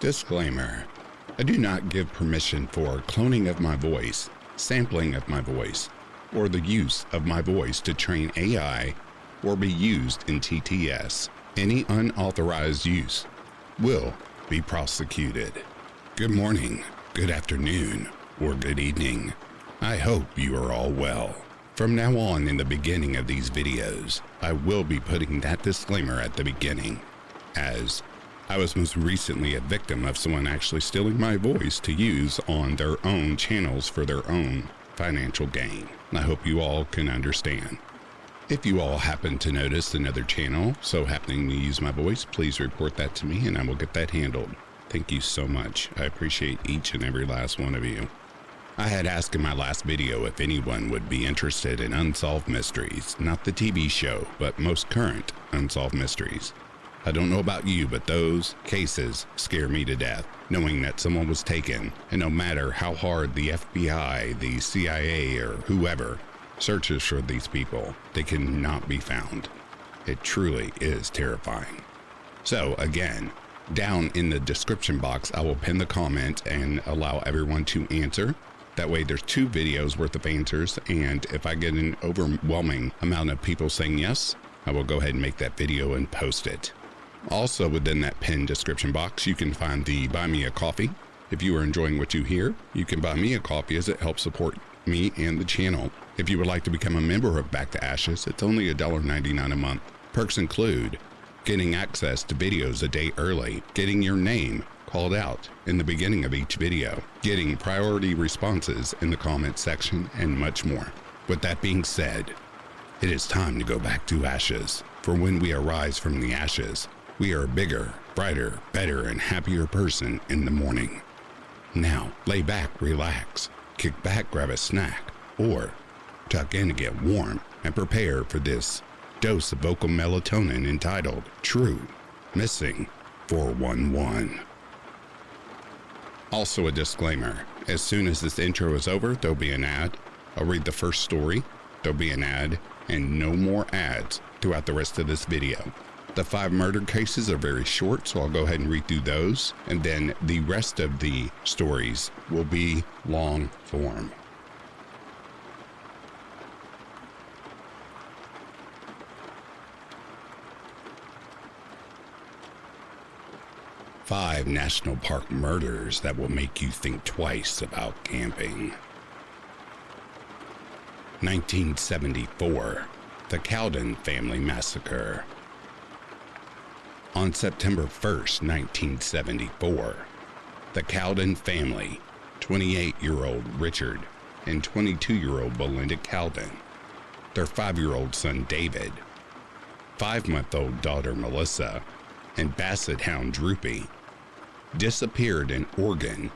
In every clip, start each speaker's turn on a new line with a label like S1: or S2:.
S1: Disclaimer: I do not give permission for cloning of my voice, sampling of my voice, or the use of my voice to train AI or be used in TTS. Any unauthorized use will be prosecuted. Good morning, good afternoon, or good evening. I hope you are all well. From now on, in the beginning of these videos, I will be putting that disclaimer at the beginning, as I was most recently a victim of someone actually stealing my voice to use on their own channels for their own financial gain. I hope you all can understand. If you all happen to notice another channel so happening to use my voice, please report that to me and I will get that handled. Thank you so much. I appreciate each and every last one of you. I had asked in my last video if anyone would be interested in unsolved mysteries, not the TV show, but most current unsolved mysteries. I don't know about you, but those cases scare me to death, knowing that someone was taken, and no matter how hard the FBI, the CIA, or whoever searches for these people, they cannot be found. It truly is terrifying. So again, down in the description box, I will pin the comment and allow everyone to answer. That way there's 2 videos worth of answers, and if I get an overwhelming amount of people saying yes, I will go ahead and make that video and post it. Also within that pinned description box, you can find the Buy Me a Coffee. If you are enjoying what you hear, you can buy me a coffee as it helps support me and the channel. If you would like to become a member of Back to Ashes, it's only $1.99 a month. Perks include getting access to videos a day early, getting your name called out in the beginning of each video, getting priority responses in the comment section, and much more. With that being said, it is time to go back to ashes. For when we arise from the ashes, we are a bigger, brighter, better, and happier person in the morning. Now, lay back, relax, kick back, grab a snack, or tuck in to get warm and prepare for this dose of vocal melatonin entitled True Missing 411. Also a disclaimer, as soon as this intro is over, there'll be an ad. I'll read the first story, there'll be an ad, and no more ads throughout the rest of this video. The 5 murder cases are very short, so I'll go ahead and read through those, and then the rest of the stories will be long form. Five national park murders that will make you think twice about camping. 1974, the Cowden family massacre. On September 1st, 1974, the Cowden family, 28-year-old Richard and 22-year-old Belinda Cowden, their 5-year-old son David, 5-month-old daughter Melissa, and basset hound Droopy, disappeared in Oregon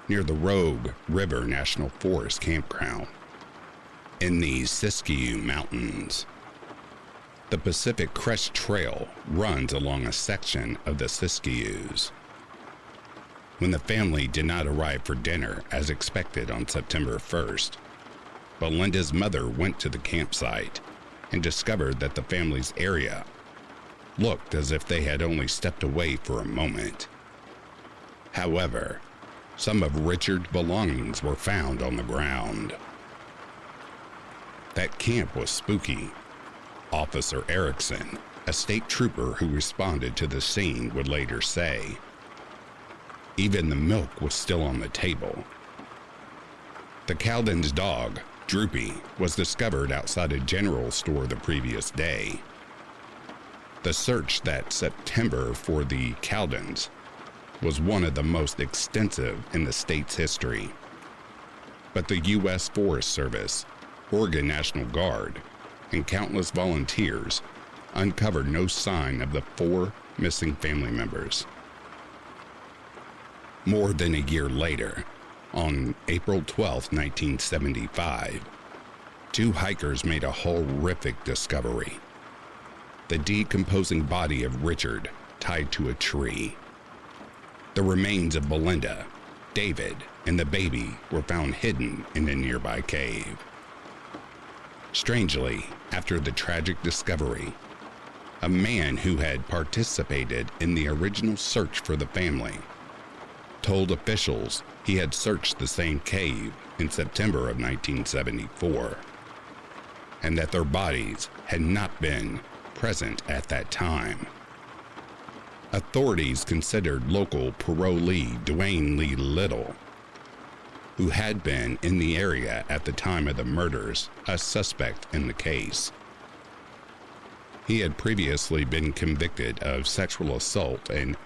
S1: near the Rogue River National Forest campground in the Siskiyou Mountains. The Pacific Crest Trail runs along a section of the Siskiyous. When the family did not arrive for dinner as expected on September 1st, Belinda's mother went to the campsite and discovered that the family's area looked as if they had only stepped away for a moment. However, some of Richard's belongings were found on the ground. That camp was spooky. Officer Erickson, a state trooper who responded to the scene, would later say. Even the milk was still on the table. The Cowden's dog, Droopy, was discovered outside a general store the previous day. The search that September for the Cowdens was one of the most extensive in the state's history. But the U.S. Forest Service, Oregon National Guard, and countless volunteers uncovered no sign of the 4 missing family members. More than a year later, on April 12, 1975, 2 hikers made a horrific discovery. The decomposing body of Richard tied to a tree. The remains of Belinda, David, and the baby were found hidden in a nearby cave. Strangely, after the tragic discovery, a man who had participated in the original search for the family told officials he had searched the same cave in September of 1974, and that their bodies had not been present at that time. Authorities considered local parolee Dwayne Lee Little, who had been in the area at the time of the murders, a suspect in the case. He had previously been convicted of sexual assault and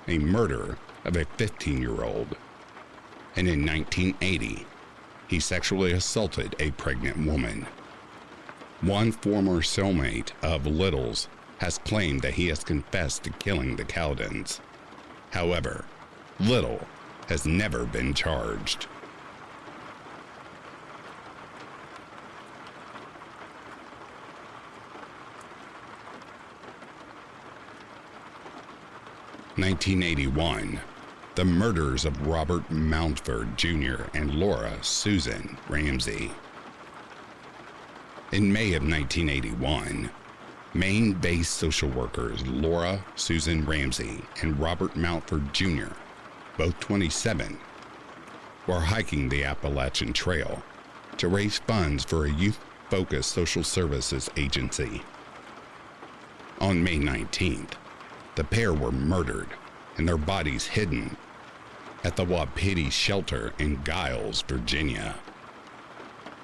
S1: a murder of a 15-year-old, and in 1980, he sexually assaulted a pregnant woman. One former cellmate of Little's has claimed that he has confessed to killing the Cowdens. However, Little has never been charged. In 1981, the murders of Robert Mountford Jr. and Laura Susan Ramsey. In May of 1981, Maine-based social workers Laura Susan Ramsey and Robert Mountford Jr., both 27, were hiking the Appalachian Trail to raise funds for a youth-focused social services agency. On May 19th, the pair were murdered and their bodies hidden at the Wapiti Shelter in Giles, Virginia.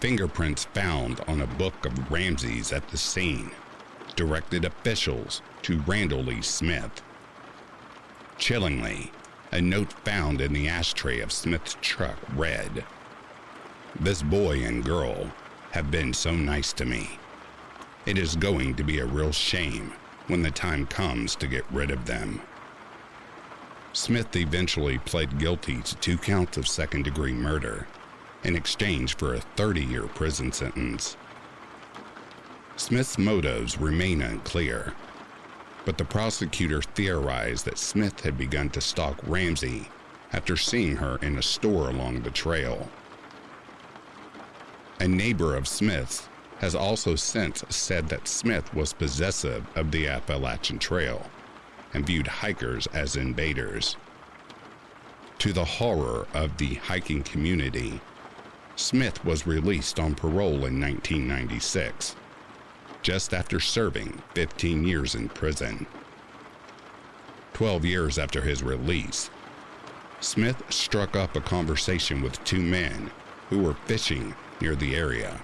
S1: Fingerprints found on a book of Ramsey's at the scene directed officials to Randall Lee Smith. Chillingly, a note found in the ashtray of Smith's truck read, "This boy and girl have been so nice to me. It is going to be a real shame when the time comes to get rid of them." Smith eventually pled guilty to 2 counts of second-degree murder in exchange for a 30-year prison sentence. Smith's motives remain unclear, but the prosecutor theorized that Smith had begun to stalk Ramsey after seeing her in a store along the trail. A neighbor of Smith's has also since said that Smith was possessive of the Appalachian Trail and viewed hikers as invaders. To the horror of the hiking community, Smith was released on parole in 1996, just after serving 15 years in prison. 12 years after his release, Smith struck up a conversation with 2 men who were fishing near the area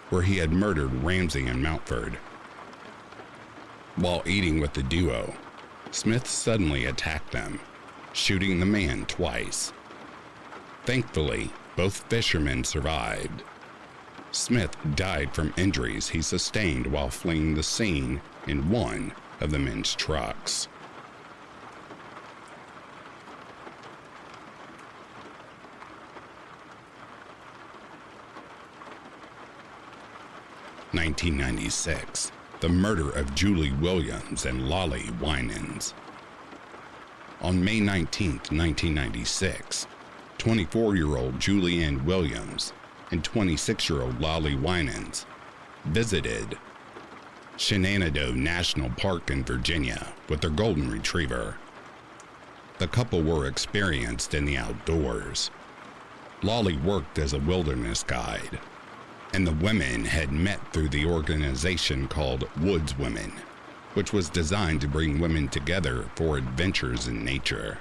S1: where he had murdered Ramsey and Mountford. While eating with the duo, Smith suddenly attacked them, shooting the man twice. Thankfully, both fishermen survived. Smith died from injuries he sustained while fleeing the scene in one of the men's trucks. In 1996, the murder of Julie Williams and Lolly Winans. On May 19, 1996, 24-year-old Julianne Williams and 26-year-old Lolly Winans visited Shenandoah National Park in Virginia with their golden retriever. The couple were experienced in the outdoors. Lolly worked as a wilderness guide, and the women had met through the organization called Woods Women, which was designed to bring women together for adventures in nature.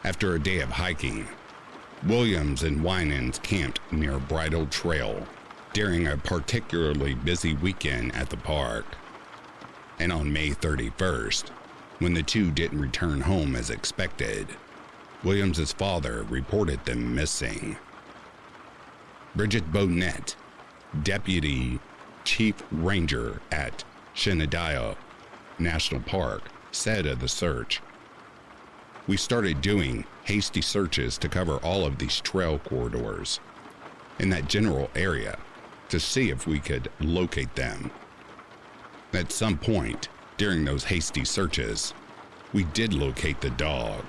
S1: After a day of hiking, Williams and Winans camped near Bridle Trail during a particularly busy weekend at the park. And on May 31st, when the two didn't return home as expected, Williams's father reported them missing. Bridget Bonnet, Deputy Chief Ranger at Shenandoah National Park, said of the search, "We started doing hasty searches to cover all of these trail corridors in that general area to see if we could locate them. At some point during those hasty searches, we did locate the dog.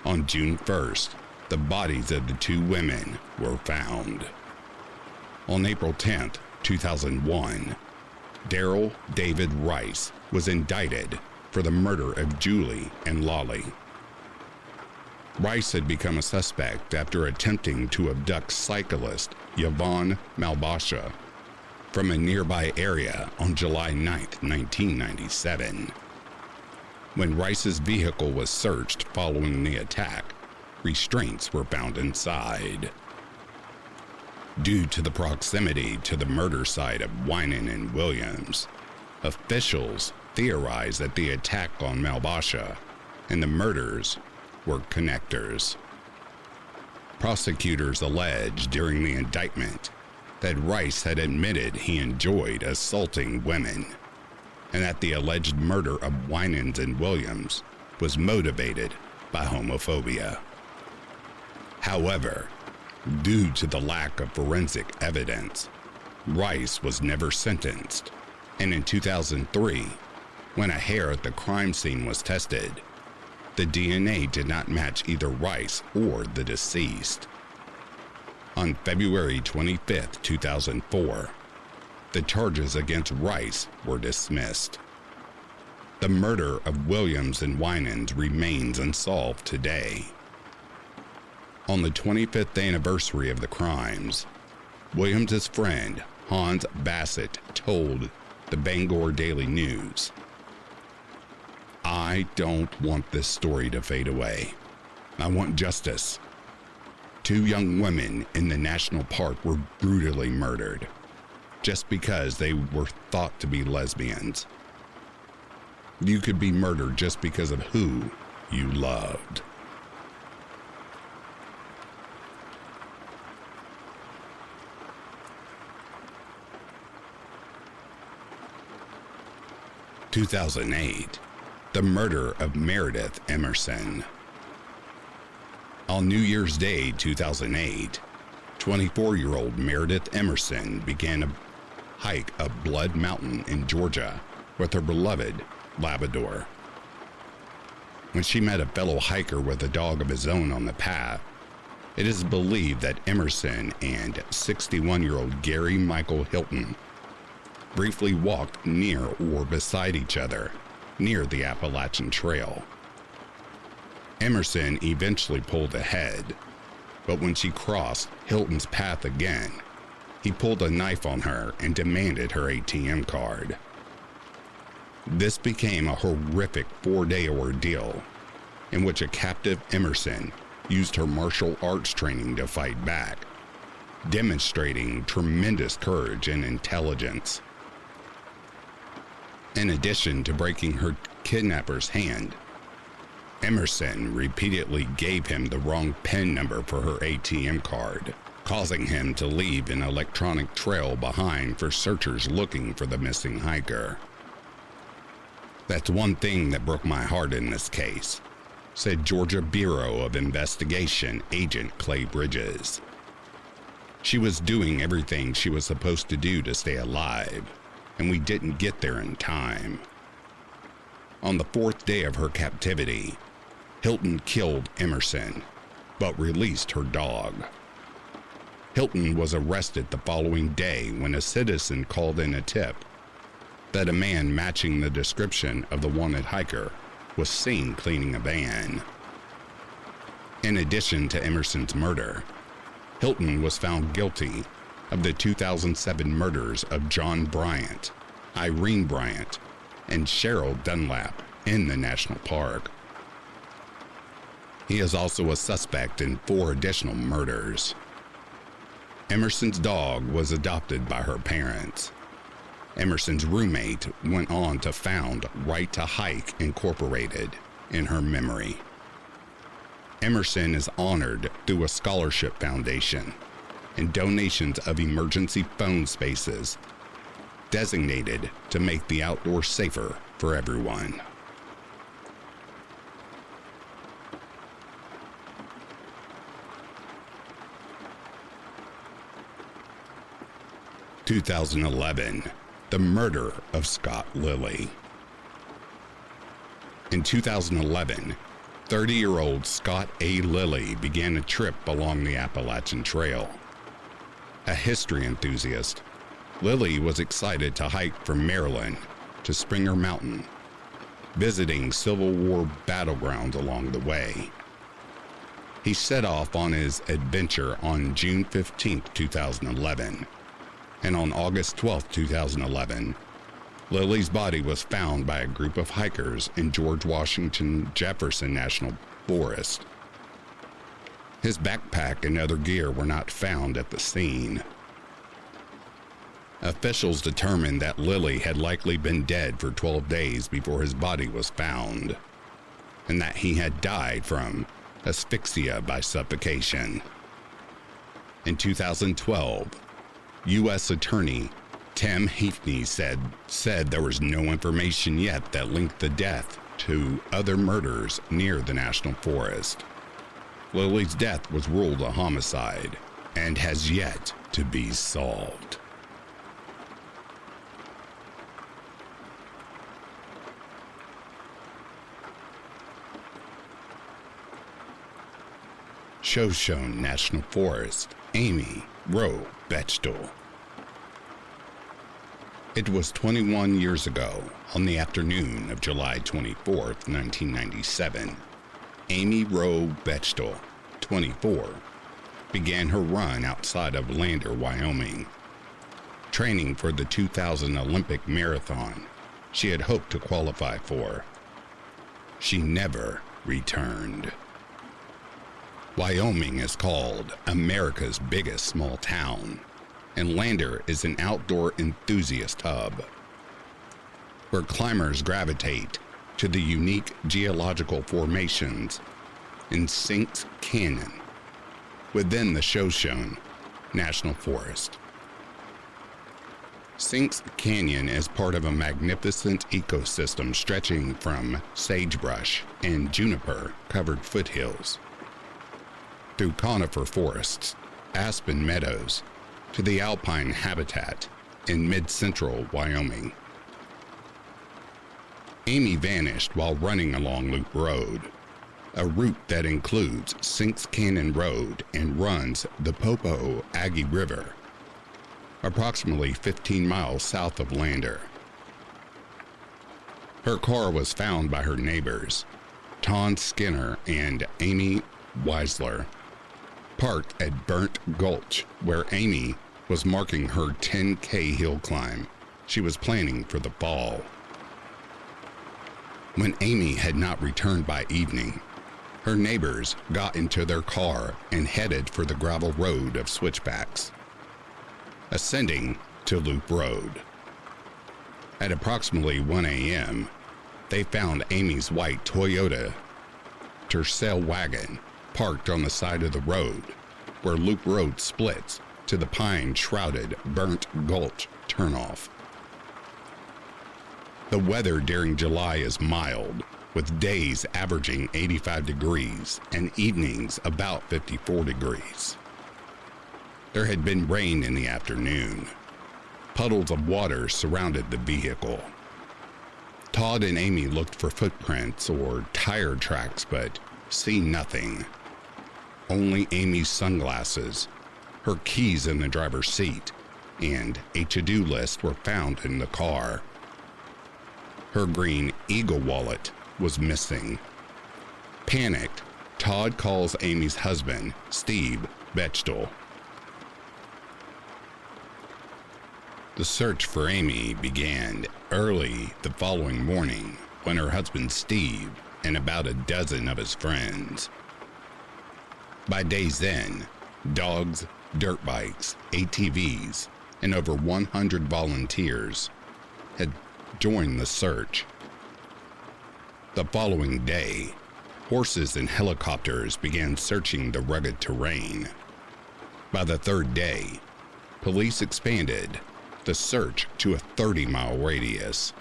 S1: On June 1st, the bodies of the 2 women were found. On April 10th, 2001, Daryl David Rice was indicted for the murder of Julie and Lolly. Rice had become a suspect after attempting to abduct cyclist Yvonne Malbasha from a nearby area on July 9, 1997. When Rice's vehicle was searched following the attack, restraints were found inside. Due to the proximity to the murder site of Winan and Williams, officials theorized that the attack on Malbasha and the murders were connectors. Prosecutors alleged during the indictment that Rice had admitted he enjoyed assaulting women, and that the alleged murder of Winans and Williams was motivated by homophobia. However, due to the lack of forensic evidence, Rice was never sentenced, and in 2003, when a hair at the crime scene was tested, the DNA did not match either Rice or the deceased. On February 25, 2004, the charges against Rice were dismissed. The murder of Williams and Winans remains unsolved today. On the 25th anniversary of the crimes, Williams' friend Hans Bassett told the Bangor Daily News, "I don't want this story to fade away. I want justice. 2 young women in the national park were brutally murdered just because they were thought to be lesbians. You could be murdered just because of who you loved." In 2008, the murder of Meredith Emerson. On New Year's Day 2008, 24-year-old Meredith Emerson began a hike up Blood Mountain in Georgia with her beloved Labrador. When she met a fellow hiker with a dog of his own on the path, it is believed that Emerson and 61-year-old Gary Michael Hilton briefly walked near or beside each other near the Appalachian Trail. Emerson eventually pulled ahead, but when she crossed Hilton's path again, he pulled a knife on her and demanded her ATM card. This became a horrific 4-day ordeal in which a captive Emerson used her martial arts training to fight back, demonstrating tremendous courage and intelligence. In addition to breaking her kidnapper's hand, Emerson repeatedly gave him the wrong PIN number for her ATM card, causing him to leave an electronic trail behind for searchers looking for the missing hiker. "That's one thing that broke my heart in this case," said Georgia Bureau of Investigation agent Clay Bridges. "She was doing everything she was supposed to do to stay alive, and we didn't get there in time." On the 4th day of her captivity, Hilton killed Emerson, but released her dog. Hilton was arrested the following day when a citizen called in a tip that a man matching the description of the wanted hiker was seen cleaning a van. In addition to Emerson's murder, Hilton was found guilty of the 2007 murders of John Bryant, Irene Bryant, and Cheryl Dunlap in the national park. He is also a suspect in 4 additional murders. Emerson's dog was adopted by her parents. Emerson's roommate went on to found Right to Hike Incorporated in her memory. Emerson is honored through a scholarship foundation and donations of emergency phone spaces designated to make the outdoors safer for everyone. In 2011, the murder of Scott Lilly. In 2011, 30-year-old Scott A. Lilly began a trip along the Appalachian Trail. A history enthusiast, Lilly was excited to hike from Maryland to Springer Mountain, visiting Civil War battlegrounds along the way. He set off on his adventure on June 15, 2011, and on August 12, 2011, Lily's body was found by a group of hikers in George Washington Jefferson National Forest. His backpack and other gear were not found at the scene. Officials determined that Lily had likely been dead for 12 days before his body was found, and that he had died from asphyxia by suffocation. In 2012, U.S. Attorney Tim Heafney said there was no information yet that linked the death to other murders near the national forest. Lily's death was ruled a homicide and has yet to be solved. Shoshone National Forest, Amy Rowe Bechtel. It was 21 years ago, on the afternoon of July 24, 1997, Amy Rowe Bechtel, 24, began her run outside of Lander, Wyoming, training for the 2000 Olympic marathon she had hoped to qualify for. She never returned. Wyoming is called America's biggest small town, and Lander is an outdoor enthusiast hub, where climbers gravitate to the unique geological formations in Sinks Canyon within the Shoshone National Forest. Sinks Canyon is part of a magnificent ecosystem stretching from sagebrush and juniper-covered foothills, through conifer forests, aspen meadows, to the alpine habitat in mid-central Wyoming. Amy vanished while running along Loop Road, a route that includes Sinks Canyon Road and runs the Popo Aggie River, approximately 15 miles south of Lander. Her car was found by her neighbors, Ton Skinner and Amy Weisler, parked at Burnt Gulch, where Amy was marking her 10K hill climb she was planning for the fall. When Amy had not returned by evening, her neighbors got into their car and headed for the gravel road of switchbacks, ascending to Loop Road. At approximately 1 a.m., they found Amy's white Toyota Tercel wagon parked on the side of the road where Loop Road splits to the pine-shrouded Burnt Gulch turnoff. The weather during July is mild, with days averaging 85 degrees and evenings about 54 degrees. There had been rain in the afternoon. Puddles of water surrounded the vehicle. Todd and Amy looked for footprints or tire tracks, but see nothing. Only Amy's sunglasses, her keys in the driver's seat, and a to-do list were found in the car. Her green Eagle wallet was missing. Panicked, Todd calls Amy's husband, Steve Bechtel. The search for Amy began early the following morning when her husband Steve and about a dozen of his friends. By day's end, dogs, dirt bikes, ATVs, and over 100 volunteers had joined the search. The following day, horses and helicopters began searching the rugged terrain. By the third day, police expanded the search to a 30-mile radius.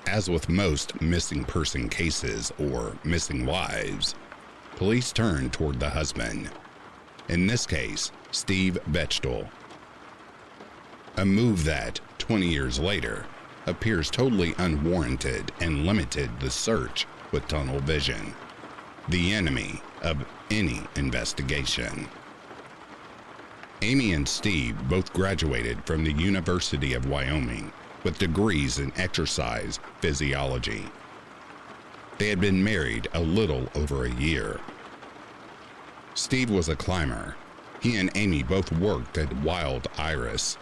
S1: As with most missing person cases or missing wives, police turned toward the husband, in this case, Steve Bechtel. A move that, 20 years later, appears totally unwarranted and limited the search with tunnel vision, the enemy of any investigation. Amy and Steve both graduated from the University of Wyoming with degrees in exercise physiology. They had been married a little over a year, Steve was a climber. He and Amy both worked at Wild Iris,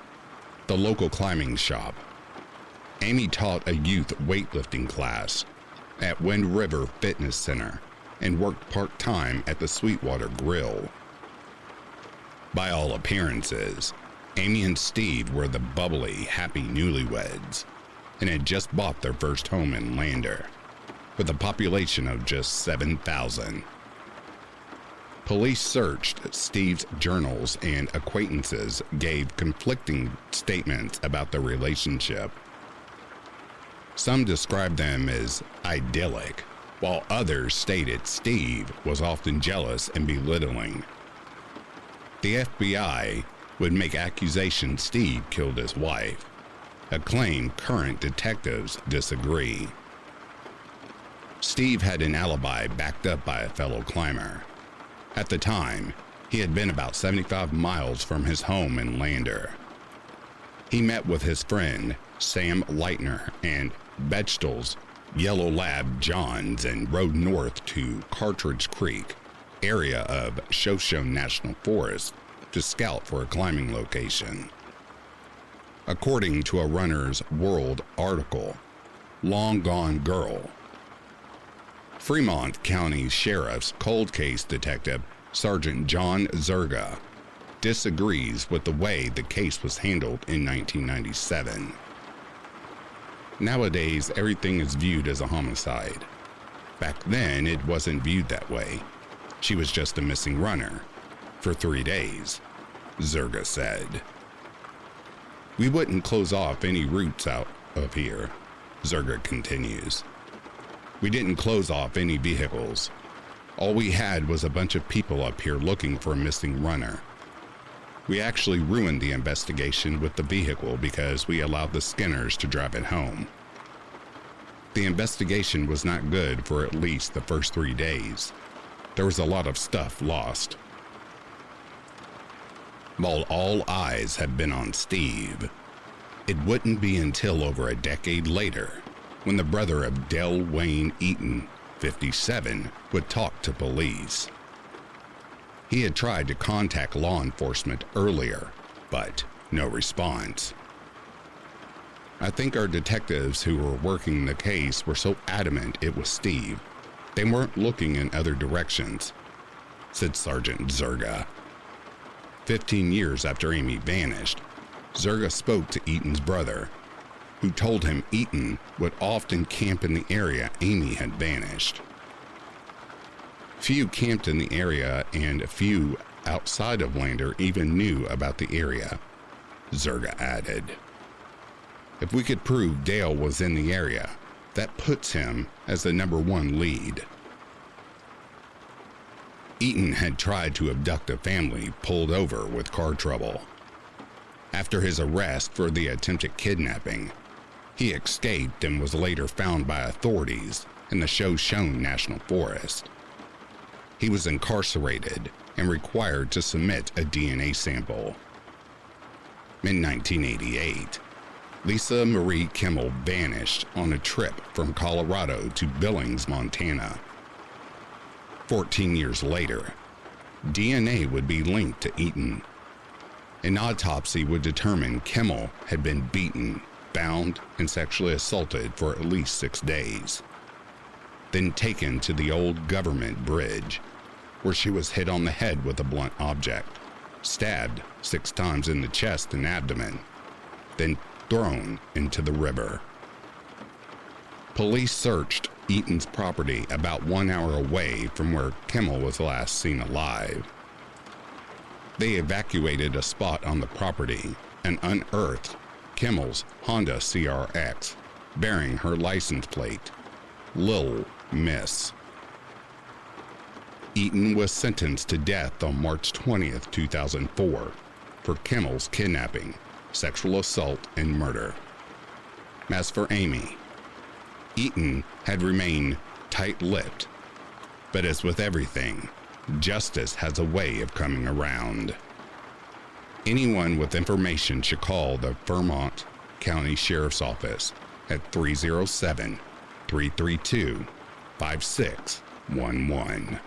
S1: the local climbing shop. Amy taught a youth weightlifting class at Wind River Fitness Center and worked part-time at the Sweetwater Grill. By all appearances, Amy and Steve were the bubbly, happy newlyweds and had just bought their first home in Lander, with a population of just 7,000. Police searched Steve's journals and acquaintances gave conflicting statements about their relationship. Some described them as idyllic, while others stated Steve was often jealous and belittling. The FBI would make accusations Steve killed his wife, a claim current detectives disagree. Steve had an alibi backed up by a fellow climber. At the time, he had been about 75 miles from his home in Lander. He met with his friend, Sam Leitner, and Bechtel's Yellow Lab Johns and rode north to Cartridge Creek, area of Shoshone National Forest, to scout for a climbing location. According to a Runner's World article, Long Gone Girl, Fremont County Sheriff's cold case detective Sergeant John Zerga disagrees with the way the case was handled in 1997. Nowadays, everything is viewed as a homicide. Back then, it wasn't viewed that way. She was just a missing runner for 3 days, Zerga said. We wouldn't close off any routes out of here, Zerga continues. We didn't close off any vehicles. All we had was a bunch of people up here looking for a missing runner. We actually ruined the investigation with the vehicle because we allowed the Skinners to drive it home. The investigation was not good for at least the first 3 days. There was a lot of stuff lost. While all eyes had been on Steve, it wouldn't be until over a decade later when the brother of Del Wayne Eaton, 57, would talk to police. He had tried to contact law enforcement earlier, but no response. I think our detectives who were working the case were so adamant it was Steve, they weren't looking in other directions, said Sergeant Zerga. 15 years after Amy vanished, Zerga spoke to Eaton's brother, who told him Eaton would often camp in the area Amy had vanished. Few camped in the area and few outside of Lander even knew about the area, Zerga added. If we could prove Dale was in the area, that puts him as the #1 lead. Eaton had tried to abduct a family pulled over with car trouble. After his arrest for the attempted kidnapping, he escaped and was later found by authorities in the Shoshone National Forest. He was incarcerated and required to submit a DNA sample. In 1988, Lisa Marie Kimmel vanished on a trip from Colorado to Billings, Montana. 14 years later, DNA would be linked to Eaton. An autopsy would determine Kimmel had been beaten, bound, and sexually assaulted for at least 6 days. Then taken to the old government bridge, where she was hit on the head with a blunt object, stabbed 6 times in the chest and abdomen, then thrown into the river. Police searched Eaton's property about 1 hour away from where Kimmel was last seen alive. They evacuated a spot on the property and unearthed Kimmel's Honda CRX, bearing her license plate, Lil Miss. Eaton was sentenced to death on March 20th, 2004, for Kimmel's kidnapping, sexual assault, and murder. As for Amy, Eaton had remained tight-lipped, but as with everything, justice has a way of coming around. Anyone with information should call the Fremont County Sheriff's Office at 307-332-5611.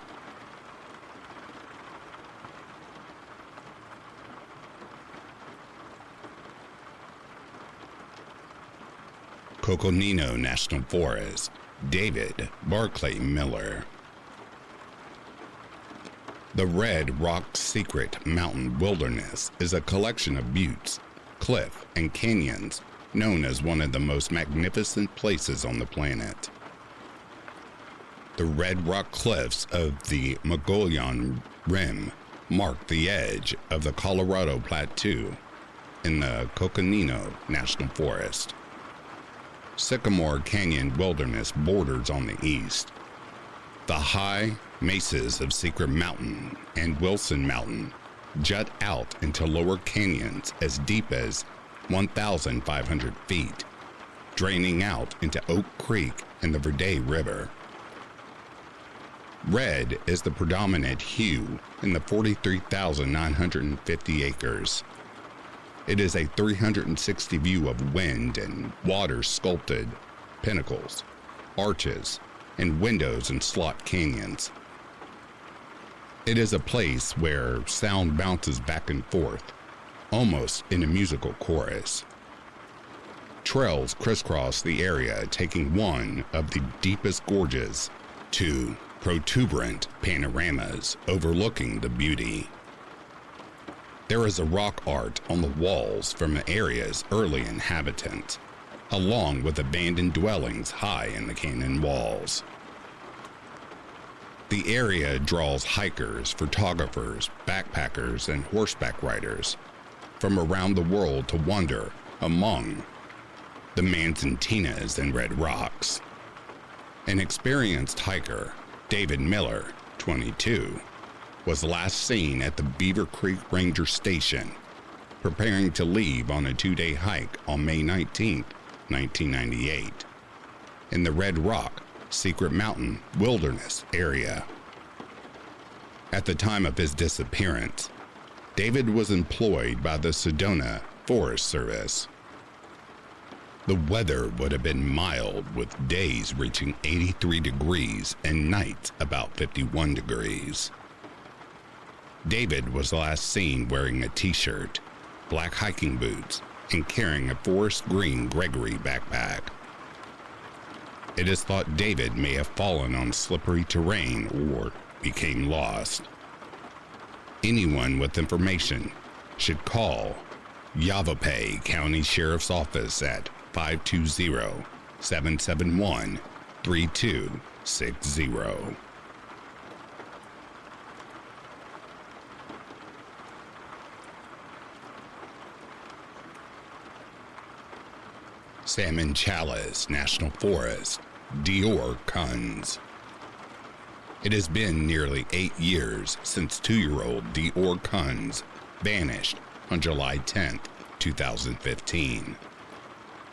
S1: Coconino National Forest, David Barclay Miller. The Red Rock Secret Mountain Wilderness is a collection of buttes, cliffs, and canyons known as one of the most magnificent places on the planet. The Red Rock Cliffs of the Mogollon Rim mark the edge of the Colorado Plateau in the Coconino National Forest. Sycamore Canyon Wilderness borders on the east. The high mesas of Secret Mountain and Wilson Mountain jut out into lower canyons as deep as 1,500 feet, draining out into Oak Creek and the Verde River. Red is the predominant hue in the 43,950 acres. It is a 360 view of wind and water sculpted pinnacles, arches, and windows and slot canyons. It is a place where sound bounces back and forth, almost in a musical chorus. Trails crisscross the area, taking one of the deepest gorges to protuberant panoramas overlooking the beauty. There is a rock art on the walls from the area's early inhabitants, along with abandoned dwellings high in the canyon walls. The area draws hikers, photographers, backpackers, and horseback riders from around the world to wander among the Manzantinas and Red Rocks. An experienced hiker, David Miller, 22, was last seen at the Beaver Creek Ranger Station, preparing to leave on a 2-day hike on May 19, 1998, in the Red Rock Secret Mountain Wilderness area. At the time of his disappearance, David was employed by the Sedona Forest Service. The weather would have been mild, with days reaching 83 degrees and nights about 51 degrees. David was last seen wearing a t-shirt, black hiking boots, and carrying a forest green Gregory backpack. It is thought David may have fallen on slippery terrain or became lost. Anyone with information should call Yavapai County Sheriff's Office at 520-771-3260. Salmon Chalice National Forest, Dior Kunz. It has been nearly 8 years since 2-year-old Dior Kunz vanished on July 10, 2015,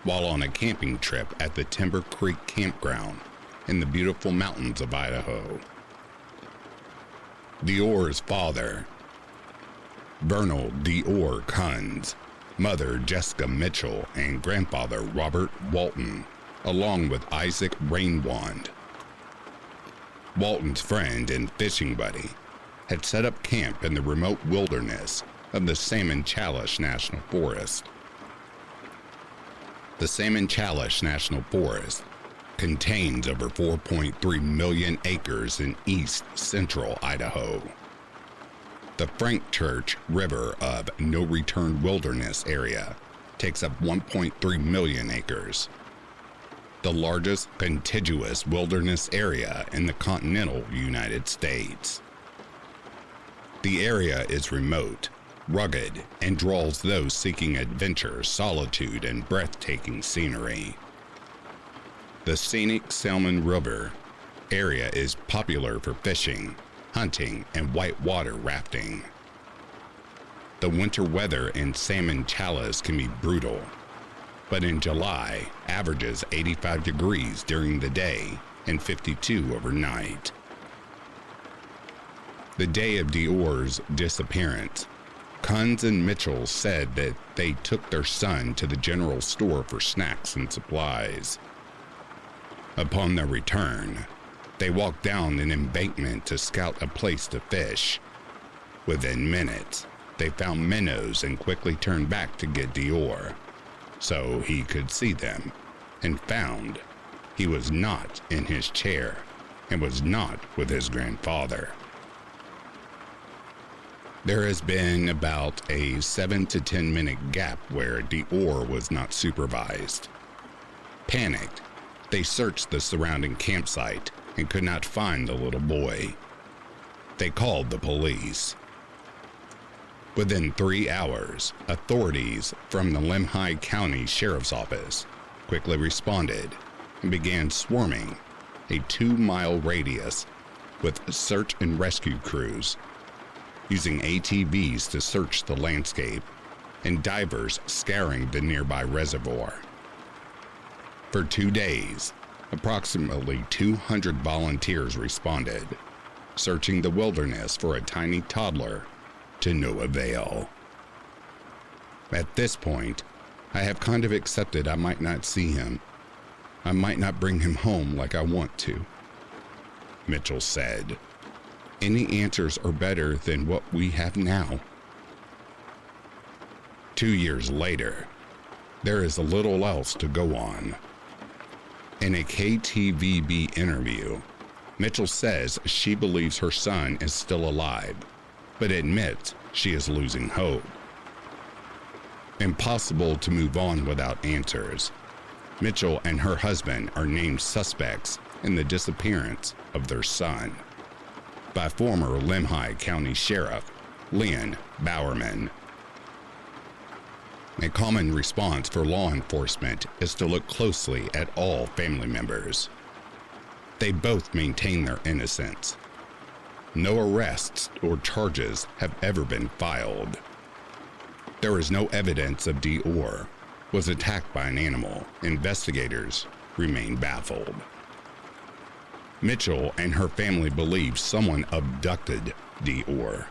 S1: while on a camping trip at the Timber Creek Campground in the beautiful mountains of Idaho. Dior's father, Vernal Dior Kunz, mother Jessica Mitchell, and grandfather Robert Walton, along with Isaac Rainwand, Walton's friend and fishing buddy, had set up camp in the remote wilderness of the Salmon Chalice National Forest. The Salmon Chalice National Forest contains over 4.3 million acres in east central Idaho. The Frank Church River of No Return Wilderness area takes up 1.3 million acres, the largest contiguous wilderness area in the continental United States. The area is remote, rugged, and draws those seeking adventure, solitude, and breathtaking scenery. The scenic Salmon River area is popular for fishing, hunting, and whitewater rafting. The winter weather in Salmon Chalice can be brutal, but in July averages 85 degrees during the day and 52 overnight. The day of Dior's disappearance, Kunz and Mitchell said that they took their son to the general store for snacks and supplies. Upon their return, they walked down an embankment to scout a place to fish. Within minutes, they found minnows and quickly turned back to get Dior, so he could see them and found he was not in his chair and was not with his grandfather. There has been about a 7 to 10 minute gap where Dior was not supervised. Panicked, they searched the surrounding campsite and could not find the little boy. They called the police. Within 3 hours, authorities from the Lemhi County Sheriff's Office quickly responded and began swarming a 2-mile radius with search and rescue crews, using ATVs to search the landscape and divers scouring the nearby reservoir. For 2 days, approximately 200 volunteers responded, searching the wilderness for a tiny toddler to no avail. At this point, I have kind of accepted I might not see him. I might not bring him home like I want to, Mitchell said. Any answers are better than what we have now. 2 years later, there is a little else to go on. In a KTVB interview, Mitchell says she believes her son is still alive, but admits she is losing hope. Impossible to move on without answers. Mitchell and her husband are named suspects in the disappearance of their son by former Lemhi County Sheriff Lynn Bowerman. A common response for law enforcement is to look closely at all family members. They both maintain their innocence. No arrests or charges have ever been filed. There is no evidence of Dior was attacked by an animal. Investigators remain baffled. Mitchell and her family believe someone abducted Dior.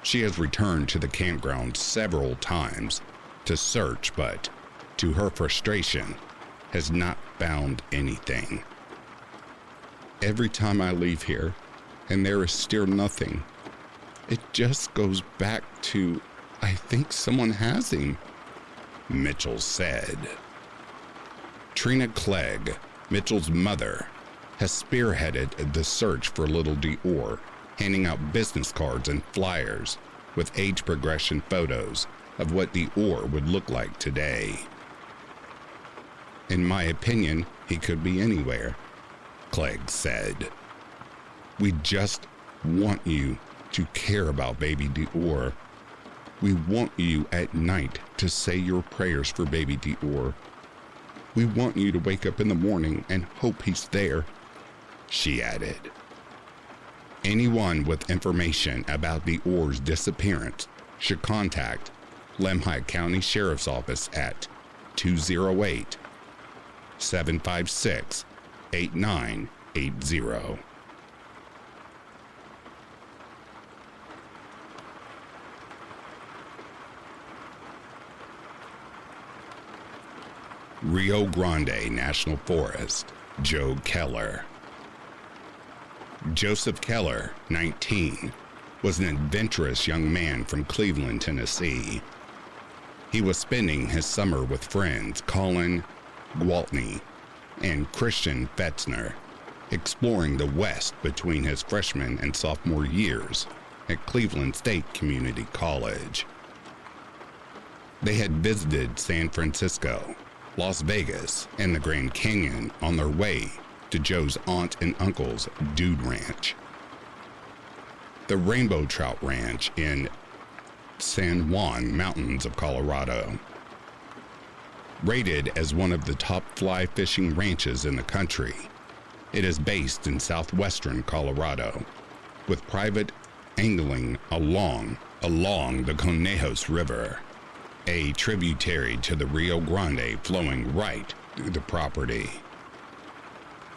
S1: She has returned to the campground several times to search, but to her frustration, has not found anything. Every time I leave here, and there is still nothing, it just goes back to, I think someone has him, Mitchell said. Trina Clegg, Mitchell's mother, has spearheaded the search for little Dior, handing out business cards and flyers with age progression photos of what Dior would look like today. In my opinion, he could be anywhere, Clegg said. We just want you to care about baby Dior. We want you at night to say your prayers for baby Dior. We want you to wake up in the morning and hope he's there, she added. Anyone with information about Dior's disappearance should contact Lemhi County Sheriff's Office at 208-756-8980. Rio Grande National Forest, Joe Keller. Joseph Keller, 19, was an adventurous young man from Cleveland, Tennessee. He was spending his summer with friends Colin Gwaltney and Christian Fetzner, exploring the West between his freshman and sophomore years at Cleveland State Community College. They had visited San Francisco, Las Vegas, and the Grand Canyon on their way to Joe's aunt and uncle's Dude Ranch. The Rainbow Trout Ranch in San Juan Mountains of Colorado. Rated as one of the top fly fishing ranches in the country, it is based in southwestern Colorado, with private angling along the Conejos River, a tributary to the Rio Grande flowing right through the property.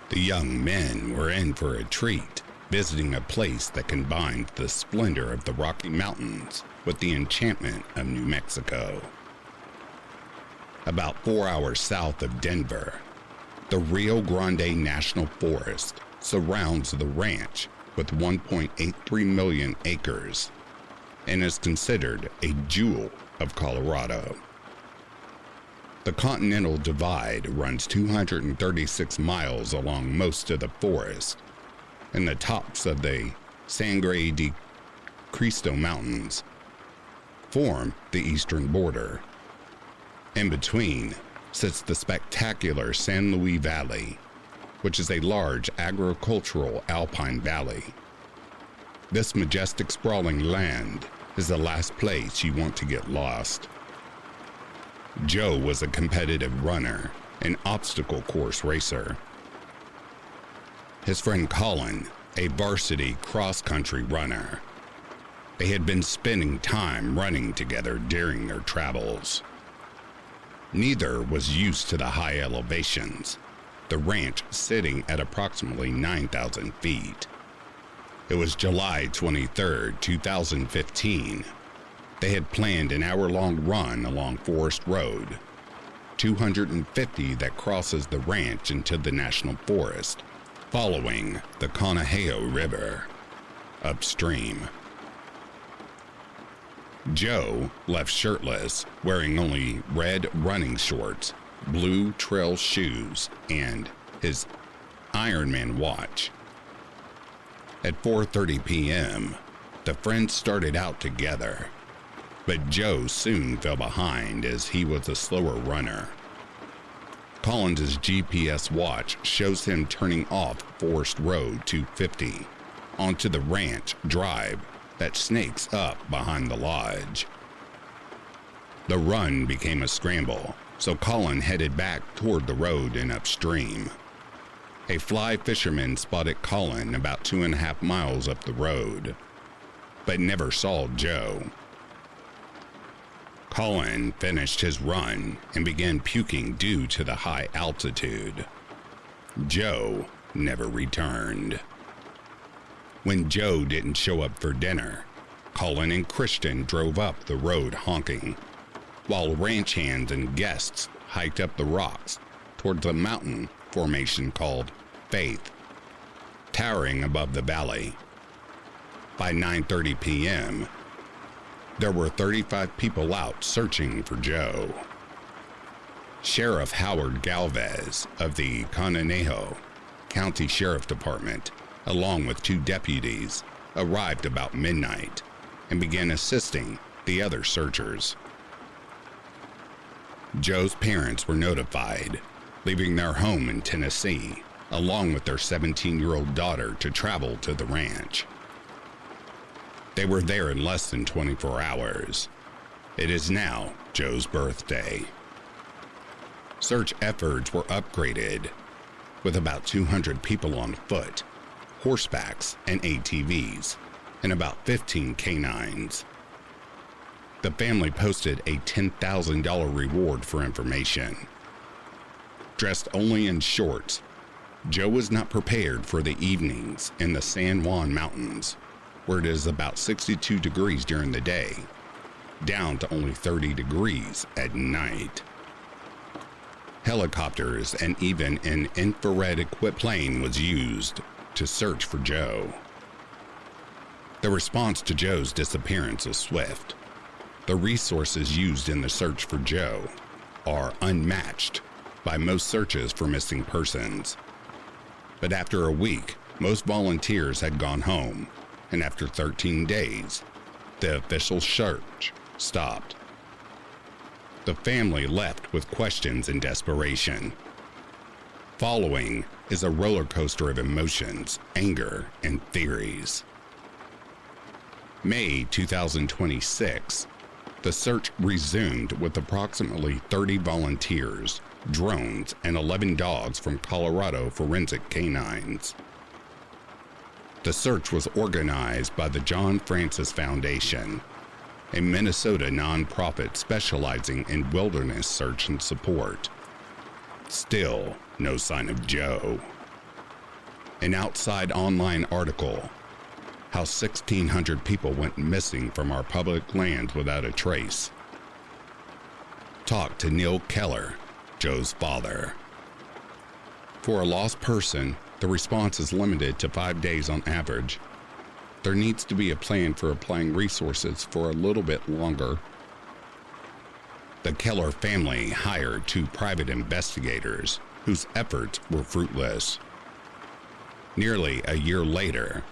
S1: The young men were in for a treat, visiting a place that combined the splendor of the Rocky Mountains with the enchantment of New Mexico. About 4 hours south of Denver, the Rio Grande National Forest surrounds the ranch with 1.83 million acres and is considered a jewel of Colorado. The Continental Divide runs 236 miles along most of the forest, and the tops of the Sangre de Cristo Mountains form the eastern border. In between sits the spectacular San Luis Valley, which is a large agricultural alpine valley. This majestic sprawling land is the last place you want to get lost. Joe was a competitive runner, an obstacle course racer. His friend Colin, a varsity cross-country runner. They had been spending time running together during their travels. Neither was used to the high elevations, the ranch sitting at approximately 9,000 feet. It was July 23, 2015. They had planned an hour-long run along Forest Road, 250 that crosses the ranch into the National Forest, following the Conejo River, upstream. Joe left shirtless, wearing only red running shorts, blue trail shoes, and his Ironman watch. At 4:30 p.m., the friends started out together, but Joe soon fell behind as he was a slower runner. Collins' GPS watch shows him turning off Forest Road 250 onto the ranch drive that snakes up behind the lodge. The run became a scramble, so Colin headed back toward the road and upstream. A fly fisherman spotted Colin about 2.5 miles up the road, but never saw Joe. Colin finished his run and began puking due to the high altitude. Joe never returned. When Joe didn't show up for dinner, Colin and Christian drove up the road honking, while ranch hands and guests hiked up the rocks towards a mountain formation called Faith, towering above the valley. By 9:30 p.m., there were 35 people out searching for Joe. Sheriff Howard Galvez of the Conejo County Sheriff Department, along with 2 deputies, arrived about midnight and began assisting the other searchers. Joe's parents were notified, leaving their home in Tennessee, along with their 17-year-old daughter to travel to the ranch. They were there in less than 24 hours. It is now Joe's birthday. Search efforts were upgraded, with about 200 people on foot, horsebacks and ATVs, and about 15 canines. The family posted a $10,000 reward for information. Dressed only in shorts, Joe was not prepared for the evenings in the San Juan Mountains, where it is about 62 degrees during the day, down to only 30 degrees at night. Helicopters and even an infrared-equipped plane was used to search for Joe. The response to Joe's disappearance was swift. The resources used in the search for Joe are unmatched by most searches for missing persons. But after a week, most volunteers had gone home, and after 13 days, the official search stopped. The family left with questions and desperation. Following is a roller coaster of emotions, anger, and theories. May 2026, the search resumed with approximately 30 volunteers, drones, and 11 dogs from Colorado forensic canines. The search was organized by the John Francis Foundation, a Minnesota nonprofit specializing in wilderness search and support. Still, no sign of Joe. An Outside online article, How 1,600 People Went Missing from Our Public Lands Without a Trace. Talked to Neil Keller, Joe's father. For a lost person, the response is limited to 5 days on average. There needs to be a plan for applying resources for a little bit longer. The Keller family hired 2 private investigators whose efforts were fruitless. Nearly a year later,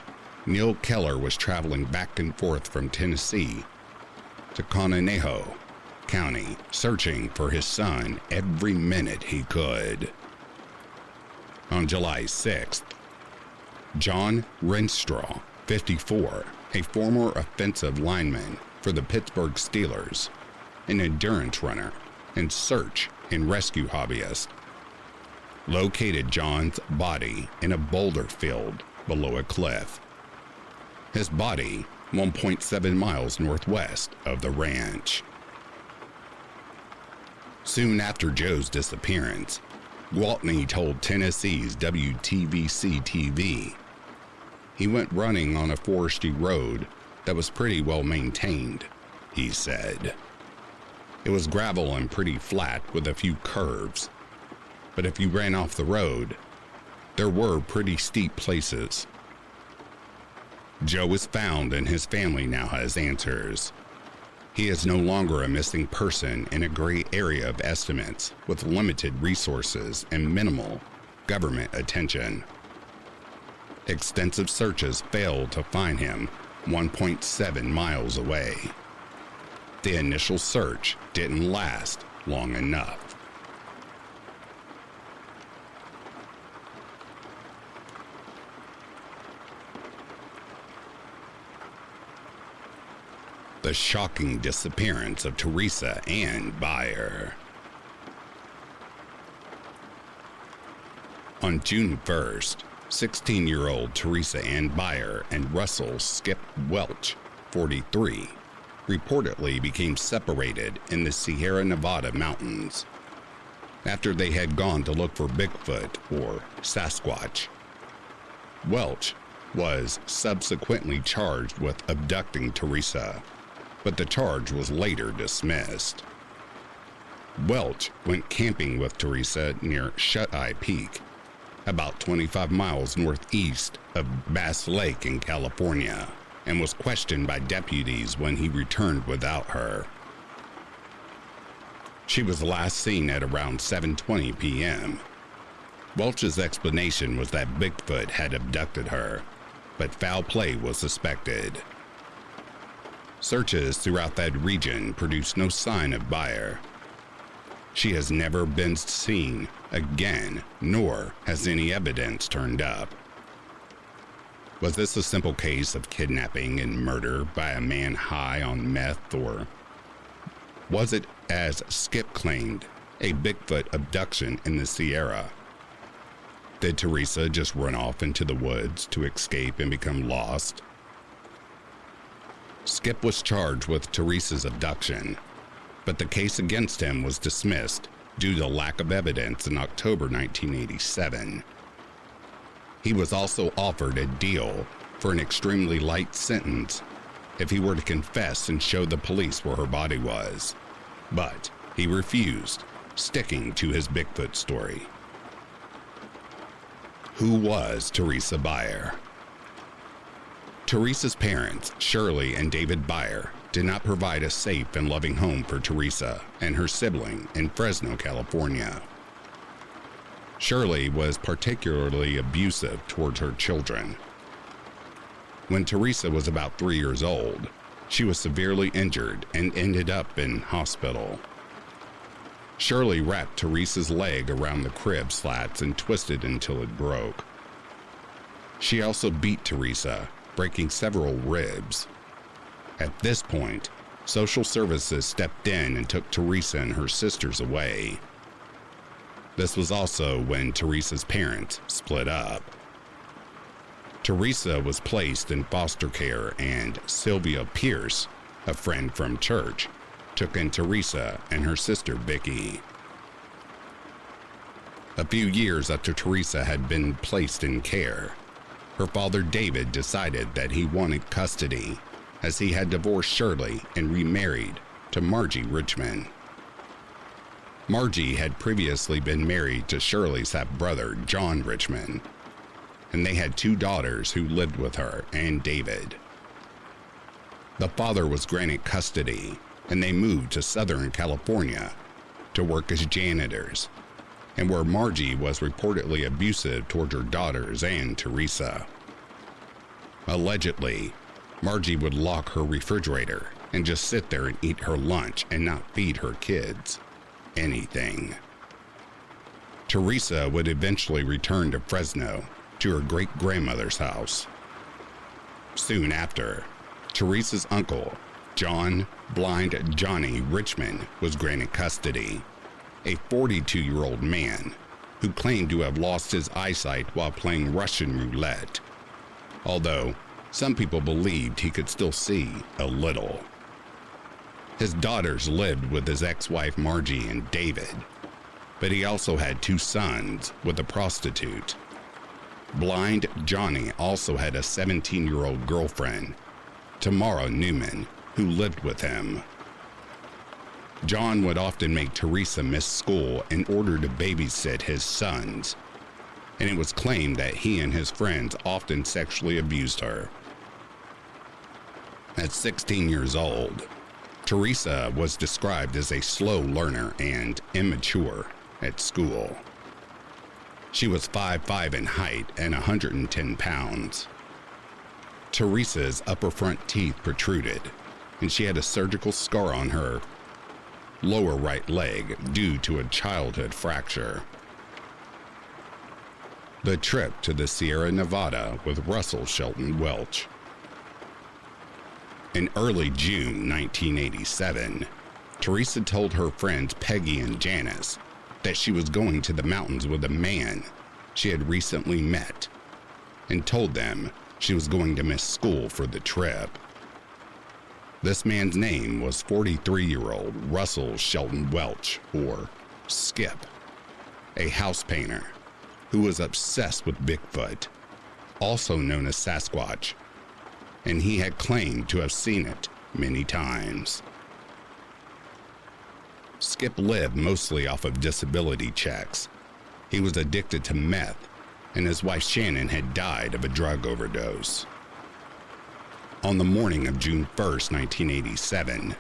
S1: Neil Keller was traveling back and forth from Tennessee to Conejo County, searching for his son every minute he could. On July 6th, John Renstraw, 54, a former offensive lineman for the Pittsburgh Steelers, an endurance runner and search and rescue hobbyist, located John's body in a boulder field below a cliff. His body 1.7 miles northwest of the ranch. Soon after Joe's disappearance, Gwaltney told Tennessee's WTVC-TV he went running on a foresty road that was pretty well maintained, he said. It was gravel and pretty flat with a few curves, but if you ran off the road, there were pretty steep places. Joe was found and his family now has answers. He is no longer a missing person in a gray area of estimates with limited resources and minimal government attention. Extensive searches failed to find him 1.7 miles away. The initial search didn't last long enough. The shocking disappearance of Teresa Ann Byer. On June 1st, 16-year-old Teresa Ann Byer and Russell Skip Welch, 43, reportedly became separated in the Sierra Nevada mountains after they had gone to look for Bigfoot or Sasquatch. Welch was subsequently charged with abducting Teresa, but the charge was later dismissed. Welch went camping with Teresa near Shut-Eye Peak, about 25 miles northeast of Bass Lake in California, and was questioned by deputies when he returned without her. She was last seen at around 7:20 p.m. Welch's explanation was that Bigfoot had abducted her, but foul play was suspected. Searches throughout that region produced no sign of Byer. She has never been seen again, nor has any evidence turned up. Was this a simple case of kidnapping and murder by a man high on meth, or was it, as Skip claimed, a Bigfoot abduction in the Sierra? Did Teresa just run off into the woods to escape and become lost? Skip was charged with Teresa's abduction, but the case against him was dismissed due to lack of evidence in October 1987. He was also offered a deal for an extremely light sentence if he were to confess and show the police where her body was, but he refused, sticking to his Bigfoot story. Who was Teresa Byer? Teresa's parents, Shirley and David Byer, did not provide a safe and loving home for Teresa and her sibling in Fresno, California. Shirley was particularly abusive towards her children. When Teresa was about 3 years old, she was severely injured and ended up in hospital. Shirley wrapped Teresa's leg around the crib slats and twisted until it broke. She also beat Teresa, breaking several ribs. At this point, social services stepped in and took Teresa and her sisters away. This was also when Teresa's parents split up. Teresa was placed in foster care, and Sylvia Pierce, a friend from church, took in Teresa and her sister Vicky. A few years after Teresa had been placed in care, her father David decided that he wanted custody, as he had divorced Shirley and remarried to Margie Richmond. Margie had previously been married to Shirley's half-brother, John Richmond, and they had 2 daughters who lived with her and David. The father was granted custody, and they moved to Southern California to work as janitors, and where Margie was reportedly abusive toward her daughters and Teresa. Allegedly, Margie would lock her refrigerator and just sit there and eat her lunch and not feed her kids anything. Teresa would eventually return to Fresno to her great-grandmother's house. Soon after, Teresa's uncle, John Blind Johnny Richmond, was granted custody, a 42-year-old man who claimed to have lost his eyesight while playing Russian roulette, although some people believed he could still see a little. His daughters lived with his ex-wife Margie and David, but he also had 2 sons with a prostitute. Blind Johnny also had a 17-year-old girlfriend, Tamara Newman, who lived with him. John would often make Teresa miss school in order to babysit his sons, and it was claimed that he and his friends often sexually abused her. At 16 years old, Teresa was described as a slow learner and immature at school. She was 5'5" in height and 110 pounds. Teresa's upper front teeth protruded, and she had a surgical scar on her lower right leg due to a childhood fracture. The trip to the Sierra Nevada with Russell Shelton Welch. In early June 1987, Teresa told her friends Peggy and Janice that she was going to the mountains with a man she had recently met, and told them she was going to miss school for the trip. This man's name was 43-year-old Russell Shelton Welch, or Skip, a house painter who was obsessed with Bigfoot, also known as Sasquatch, and he had claimed to have seen it many times. Skip lived mostly off of disability checks. He was addicted to meth, and his wife Shannon had died of a drug overdose. On the morning of June 1st, 1987,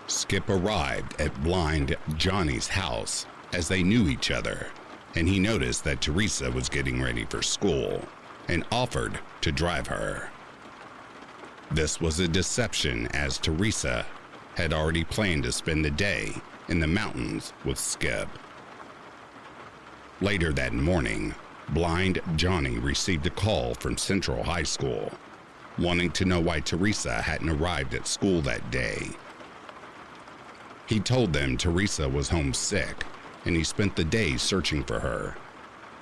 S1: Skip arrived at Blind Johnny's house as they knew each other, and he noticed that Teresa was getting ready for school and offered to drive her. This was a deception, as Teresa had already planned to spend the day in the mountains with Skip. Later that morning, Blind Johnny received a call from Central High School, wanting to know why Teresa hadn't arrived at school that day. He told them Teresa was homesick, and he spent the day searching for her,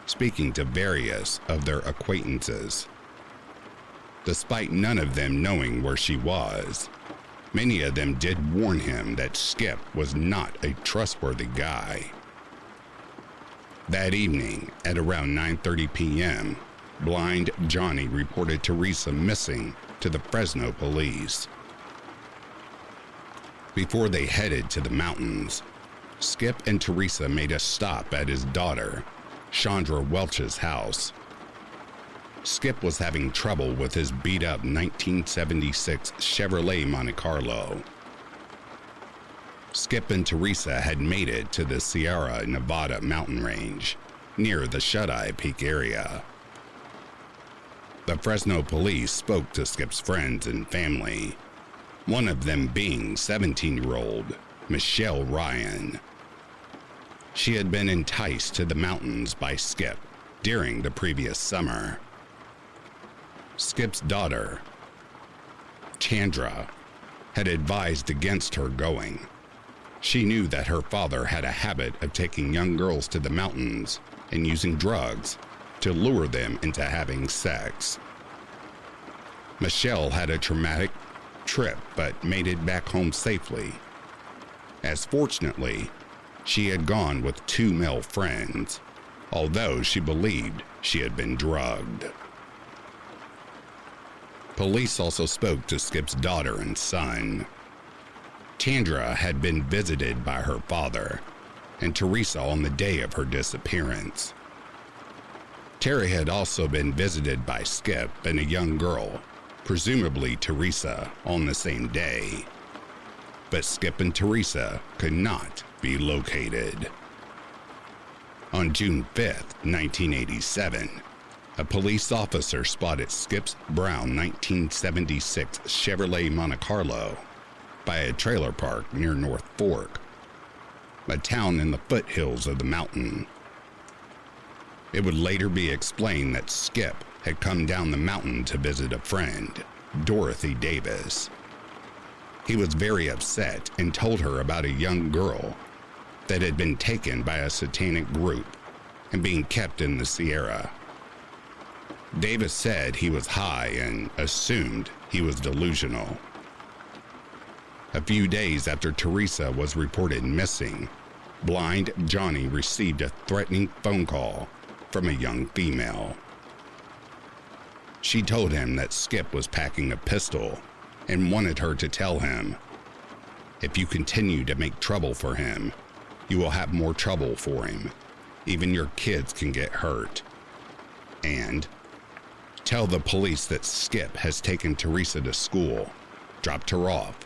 S1: speaking to various of their acquaintances. Despite none of them knowing where she was, many of them did warn him that Skip was not a trustworthy guy. That evening, at around 9:30 p.m., Blind Johnny reported Teresa missing to the Fresno police. Before they headed to the mountains, Skip and Teresa made a stop at his daughter, Chandra Welch's house. Skip was having trouble with his beat-up 1976 Chevrolet Monte Carlo. Skip and Teresa had made it to the Sierra Nevada mountain range, near the Shut-Eye Peak area. The Fresno police spoke to Skip's friends and family, one of them being 17-year-old Michelle Ryan. She had been enticed to the mountains by Skip during the previous summer. Skip's daughter, Chandra, had advised against her going. She knew that her father had a habit of taking young girls to the mountains and using drugs to lure them into having sex. Michelle had a traumatic trip but made it back home safely, as fortunately, she had gone with 2 male friends, although she believed she had been drugged. Police also spoke to Skip's daughter and son. Chandra had been visited by her father and Teresa on the day of her disappearance. Terry had also been visited by Skip and a young girl, presumably Teresa, on the same day. but Skip and Teresa could not be located. On June 5th, 1987, a police officer spotted Skip's brown 1976 Chevrolet Monte Carlo by a trailer park near North Fork, a town in the foothills of the mountain. It would later be explained that Skip had come down the mountain to visit a friend, Dorothy Davis. He was very upset and told her about a young girl that had been taken by a satanic group and being kept in the Sierra. Davis said he was high and assumed he was delusional. A few days after Teresa was reported missing, blind Johnny received a threatening phone call from a young female. She told him that Skip was packing a pistol and wanted her to tell him, "If you continue to make trouble for him, you will have more trouble for him. Even your kids can get hurt. And tell the police that Skip has taken Teresa to school, dropped her off,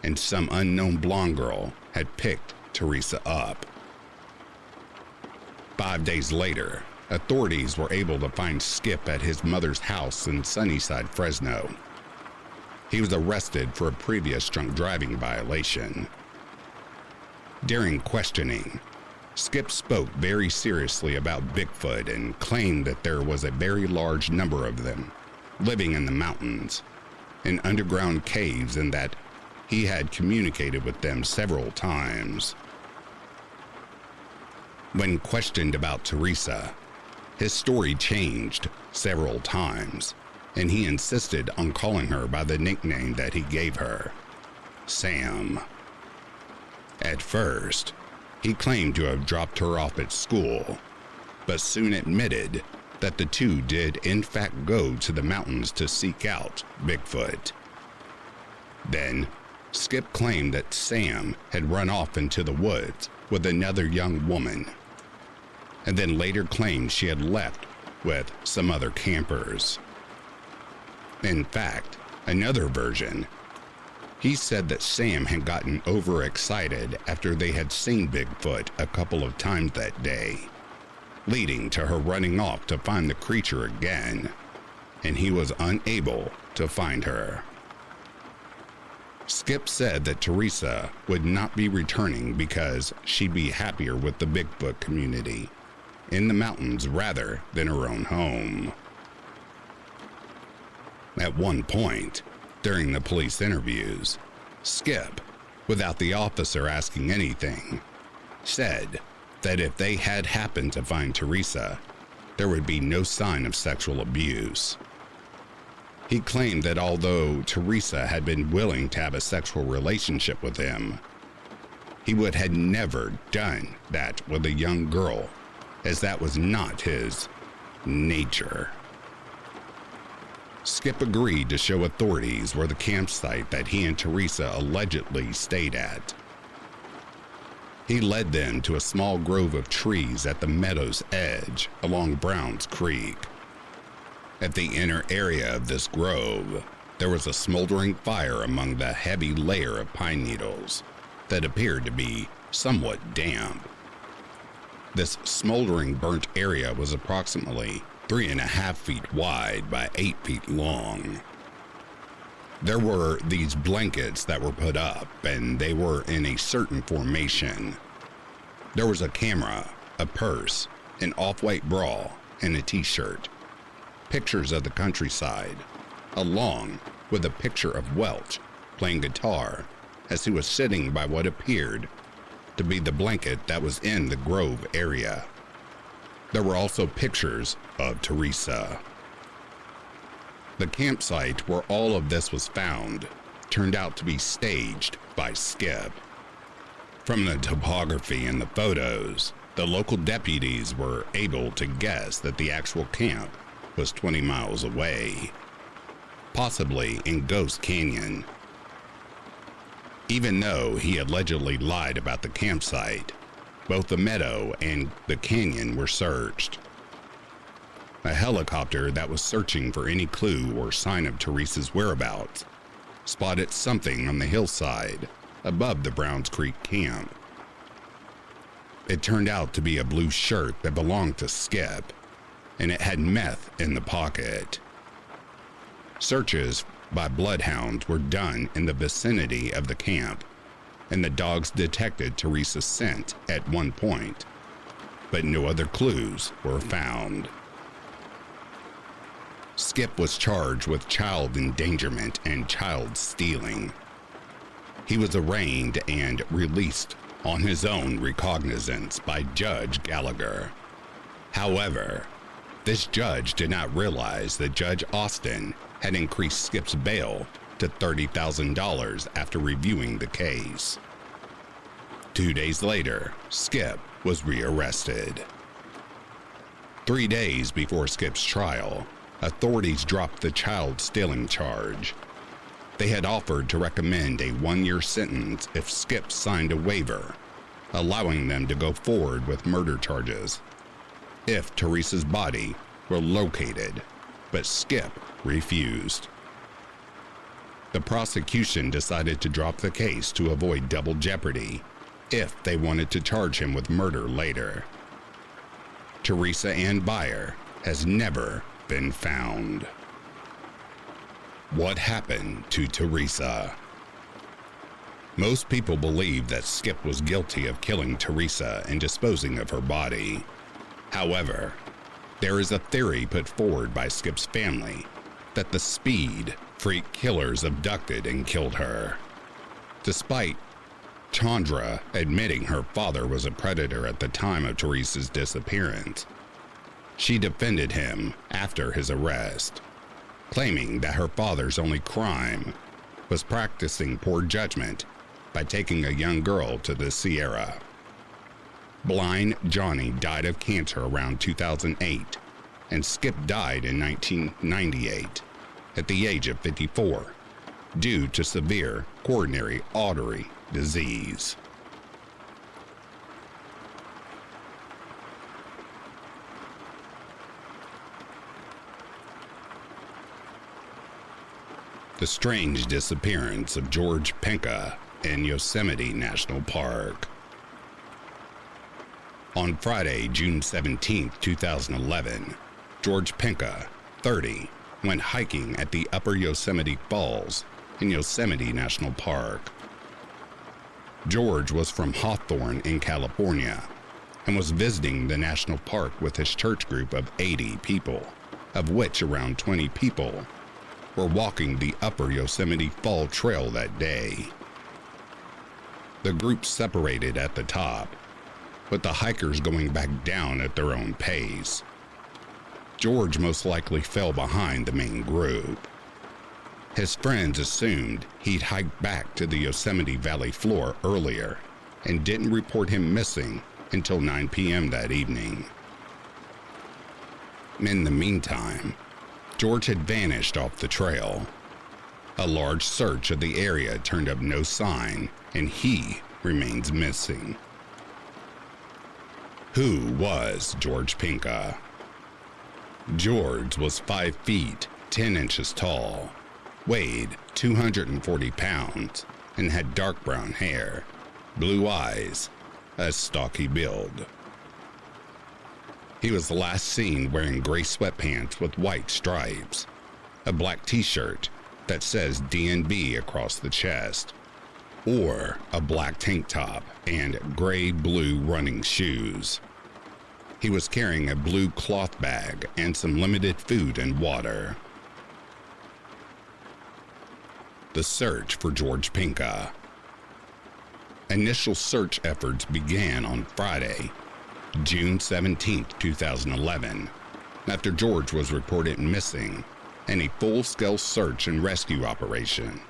S1: and some unknown blonde girl had picked Teresa up." 5 days later, authorities were able to find Skip at his mother's house in Sunnyside, Fresno. He was arrested for a previous drunk driving violation. During questioning, Skip spoke very seriously about Bigfoot and claimed that there was a very large number of them living in the mountains, in underground caves, and that he had communicated with them several times. When questioned about Teresa, his story changed several times, and he insisted on calling her by the nickname that he gave her, Sam. At first, he claimed to have dropped her off at school, but soon admitted that the two did in fact go to the mountains to seek out Bigfoot. Then, Skip claimed that Sam had run off into the woods with another young woman, and then later claimed she had left with some other campers. In fact, another version, he said that Sam had gotten overexcited after they had seen Bigfoot a couple of times that day, leading to her running off to find the creature again, and he was unable to find her. Skip said that Teresa would not be returning because she'd be happier with the Bigfoot community in the mountains rather than her own home. At one point, during the police interviews, Skip, without the officer asking anything, said that if they had happened to find Teresa, there would be no sign of sexual abuse. He claimed that although Teresa had been willing to have a sexual relationship with him, he would have never done that with a young girl, as that was not his nature. Skip agreed to show authorities where the campsite that he and Teresa allegedly stayed at. He led them to a small grove of trees at the meadow's edge along Browns Creek. At the inner area of this grove, there was a smoldering fire among the heavy layer of pine needles that appeared to be somewhat damp. This smoldering burnt area was approximately 3.5 feet wide by 8 feet long. There were these blankets that were put up, and they were in a certain formation. There was a camera, a purse, an off-white bra, and a t-shirt. Pictures of the countryside, along with a picture of Welch playing guitar as he was sitting by what appeared to be the blanket that was in the grove area. There were also pictures of Teresa. The campsite where all of this was found turned out to be staged by Skip. From the topography and the photos, the local deputies were able to guess that the actual camp was 20 miles away, possibly in Ghost Canyon. Even though he allegedly lied about the campsite, both the meadow and the canyon were searched. A helicopter that was searching for any clue or sign of Teresa's whereabouts spotted something on the hillside above the Browns Creek camp. It turned out to be a blue shirt that belonged to Skip, and it had meth in the pocket. Searches by bloodhounds were done in the vicinity of the camp, and the dogs detected Teresa's scent at one point, but no other clues were found. Skip was charged with child endangerment and child stealing. He was arraigned and released on his own recognizance by Judge Gallagher. However, this judge did not realize that Judge Austin had increased Skip's bail to $30,000 after reviewing the case. 2 days later, Skip was rearrested. 3 days before Skip's trial, authorities dropped the child stealing charge. They had offered to recommend a 1-year sentence if Skip signed a waiver, allowing them to go forward with murder charges if Teresa's body were located, but Skip refused. The prosecution decided to drop the case to avoid double jeopardy if they wanted to charge him with murder later. Teresa Ann Byer has never been found. What happened to Teresa? Most people believe that Skip was guilty of killing Teresa and disposing of her body. However, there is a theory put forward by Skip's family that the speed freak killers abducted and killed her. Despite Chandra admitting her father was a predator at the time of Teresa's disappearance, she defended him after his arrest, claiming that her father's only crime was practicing poor judgment by taking a young girl to the Sierra. Blind Johnny died of cancer around 2008, and Skip died in 1998 at the age of 54 due to severe coronary artery disease. The strange disappearance of George Penka in Yosemite National Park. On Friday, June 17, 2011, George Penka, 30, went hiking at the Upper Yosemite Falls in Yosemite National Park. George was from Hawthorne in California and was visiting the national park with his church group of 80 people, of which around 20 people were walking the Upper Yosemite Fall Trail that day. The group separated at the top, with the hikers going back down at their own pace. George most likely fell behind the main group. His friends assumed he'd hiked back to the Yosemite Valley floor earlier and didn't report him missing until 9 p.m. that evening. In the meantime, George had vanished off the trail. A large search of the area turned up no sign, and he remains missing. Who was George Penka? George was 5 feet 10 inches tall, weighed 240 pounds, and had dark brown hair, blue eyes, a stocky build. He was last seen wearing gray sweatpants with white stripes, a black t-shirt that says DNB across the chest, or a black tank top and gray-blue running shoes. He was carrying a blue cloth bag and some limited food and water. The search for George Penka. Initial search efforts began on Friday, June 17, 2011, after George was reported missing, and a full-scale search and rescue operation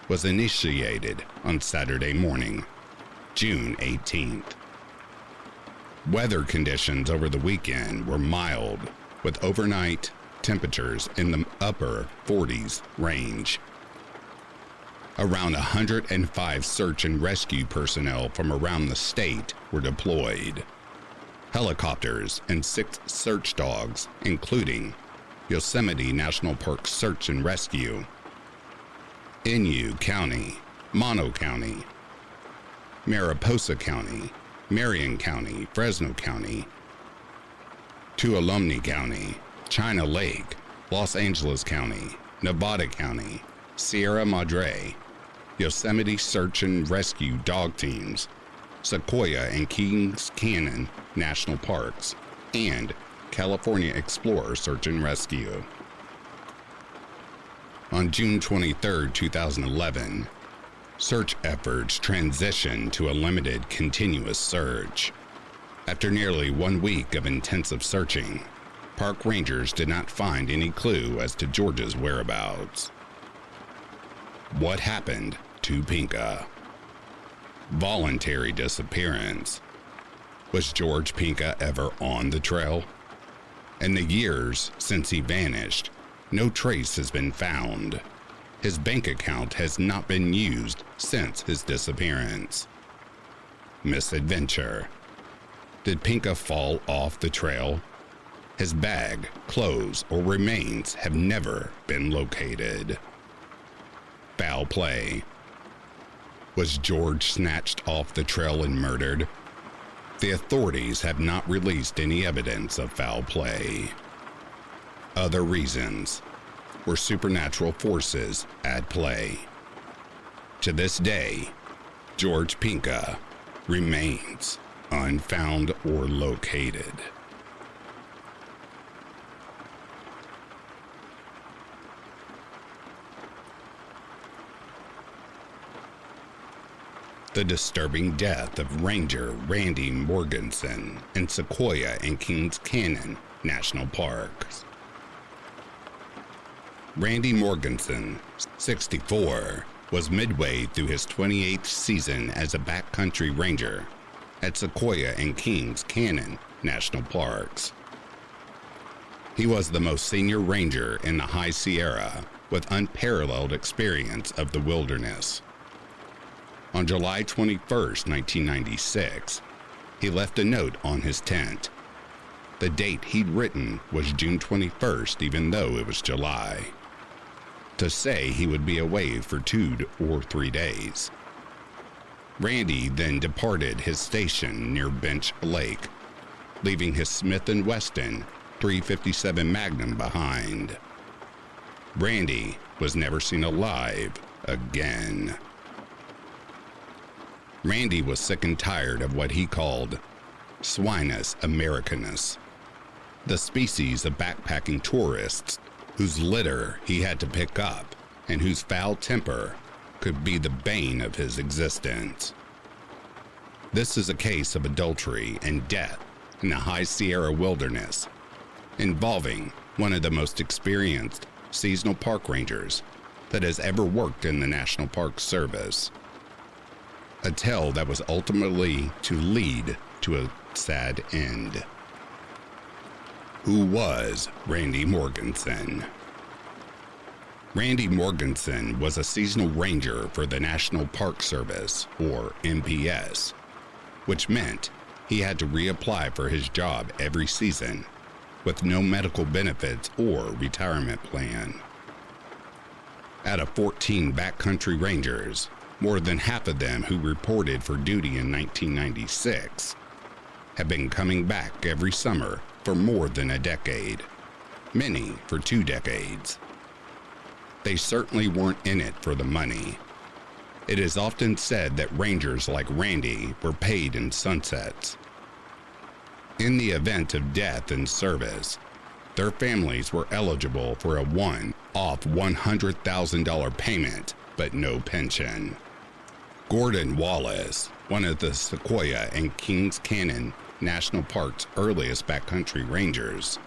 S1: was initiated on Saturday morning, June 18th. Weather conditions over the weekend were mild, with overnight temperatures in the upper 40s range. Around 105 search and rescue personnel from around the state were deployed. Helicopters and 6 search dogs, including Yosemite National Park Search and Rescue, Inyo County, Mono County, Mariposa County, Marion County, Fresno County, Tuolumne County, China Lake, Los Angeles County, Nevada County, Sierra Madre, Yosemite Search and Rescue Dog Teams, Sequoia and Kings Canyon National Parks, and California Explorer Search and Rescue. On June 23, 2011, search efforts transitioned to a limited continuous search. After nearly 1 week of intensive searching, park rangers did not find any clue as to George's whereabouts. What happened to Pinka? Voluntary disappearance. Was George Pinka ever on the trail? In the years since he vanished, no trace has been found. His bank account has not been used since his disappearance. Misadventure. Did Pinka fall off the trail? His bag, clothes, or remains have never been located. Foul play. Was George snatched off the trail and murdered? The authorities have not released any evidence of foul play. Other reasons were supernatural forces at play. To this day, George Pinka remains unfound or located. The disturbing death of Ranger Randy Morganson in Sequoia and Kings Canyon National Parks. Randy Morganson, 64, was midway through his 28th season as a backcountry ranger at Sequoia and Kings Canyon National Parks. He was the most senior ranger in the High Sierra with unparalleled experience of the wilderness. On July 21, 1996, he left a note on his tent. The date he'd written was June 21st, even though it was July, to say he would be away for 2 or 3 days. Randy then departed his station near Bench Lake, leaving his Smith & Wesson .357 Magnum behind. Randy was never seen alive again. Randy was sick and tired of what he called Swinus americanus, the species of backpacking tourists whose litter he had to pick up and whose foul temper could be the bane of his existence. This is a case of adultery and death in the High Sierra wilderness, involving one of the most experienced seasonal park rangers that has ever worked in the National Park Service. A tale that was ultimately to lead to a sad end. Who was Randy Morganson? Randy Morganson was a seasonal ranger for the National Park Service, or NPS, which meant he had to reapply for his job every season with no medical benefits or retirement plan. Out of 14 backcountry rangers, more than half of them who reported for duty in 1996 have been coming back every summer for more than a decade, many for 2 decades. They certainly weren't in it for the money. It is often said that rangers like Randy were paid in sunsets. In the event of death in service, their families were eligible for a one-off $100,000 payment, but no pension. Gordon Wallace, one of the Sequoia and Kings Canyon National Park's earliest backcountry rangers,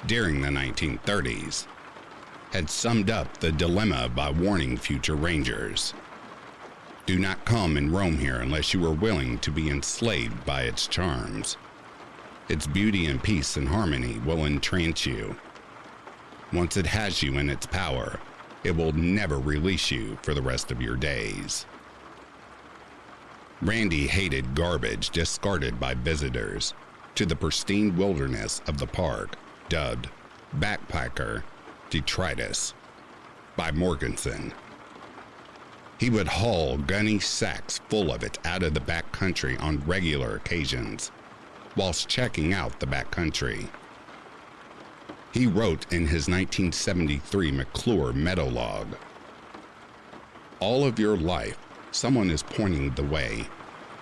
S1: during the 1930s, had summed up the dilemma by warning future rangers. Do not come and roam here unless you are willing to be enslaved by its charms. Its beauty and peace and harmony will entrance you. Once it has you in its power, it will never release you for the rest of your days. Randy hated garbage discarded by visitors to the pristine wilderness of the park, dubbed backpacker detritus by Morganson. He would haul gunny sacks full of it out of the back country on regular occasions, whilst checking out the back country. He wrote in his 1973 McClure Meadowlog, "All of your life, someone is pointing the way,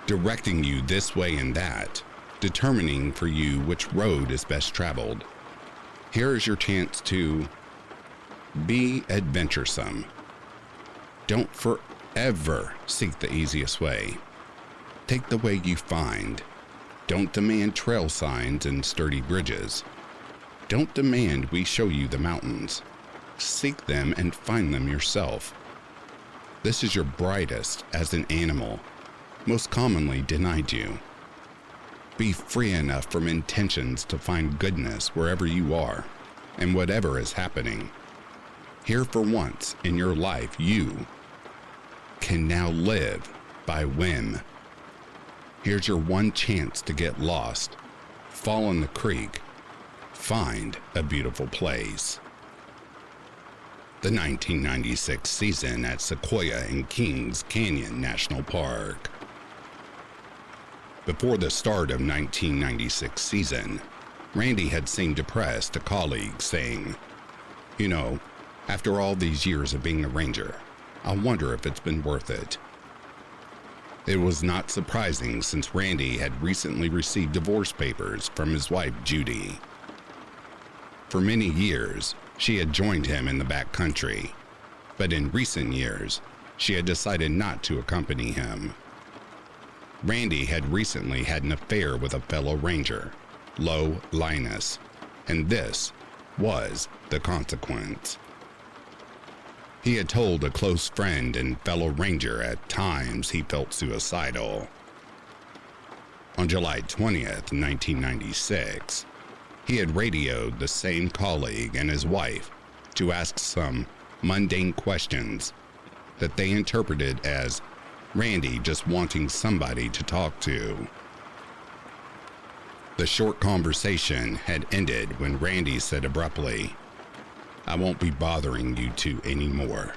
S1: directing you this way and that, determining for you which road is best traveled. Here is your chance to be adventuresome. Don't forever seek the easiest way. Take the way you find. Don't demand trail signs and sturdy bridges. Don't demand we show you the mountains. Seek them and find them yourself. This is your brightest as an animal, most commonly denied you. Be free enough from intentions to find goodness wherever you are and whatever is happening. Here for once in your life, you can now live by whim. Here's your one chance to get lost, fall in the creek, find a beautiful place." The 1996 season at Sequoia and Kings Canyon National Park. Before the start of 1996 season, Randy had seemed depressed to colleagues, saying, "You know, after all these years of being a ranger, I wonder if it's been worth it." It was not surprising since Randy had recently received divorce papers from his wife, Judy. For many years, she had joined him in the back country, but in recent years, she had decided not to accompany him. Randy had recently had an affair with a fellow ranger, Lo Linus, and this was the consequence. He had told a close friend and fellow ranger at times he felt suicidal. On July 20th, 1996, he had radioed the same colleague and his wife to ask some mundane questions that they interpreted as Randy just wanting somebody to talk to. The short conversation had ended when Randy said abruptly, "I won't be bothering you two anymore."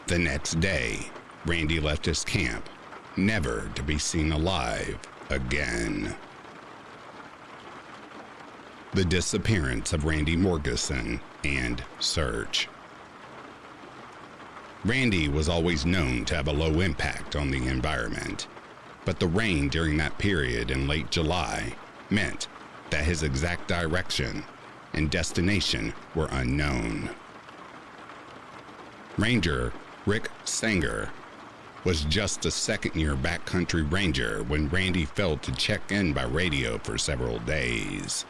S1: The next day, Randy left his camp, never to be seen alive again. The disappearance of Randy Morgeson and search. Randy was always known to have a low impact on the environment, but the rain during that period in late July meant that his exact direction and destination were unknown. Ranger Rick Sanger was just a second-year backcountry ranger when Randy failed to check in by radio for several days.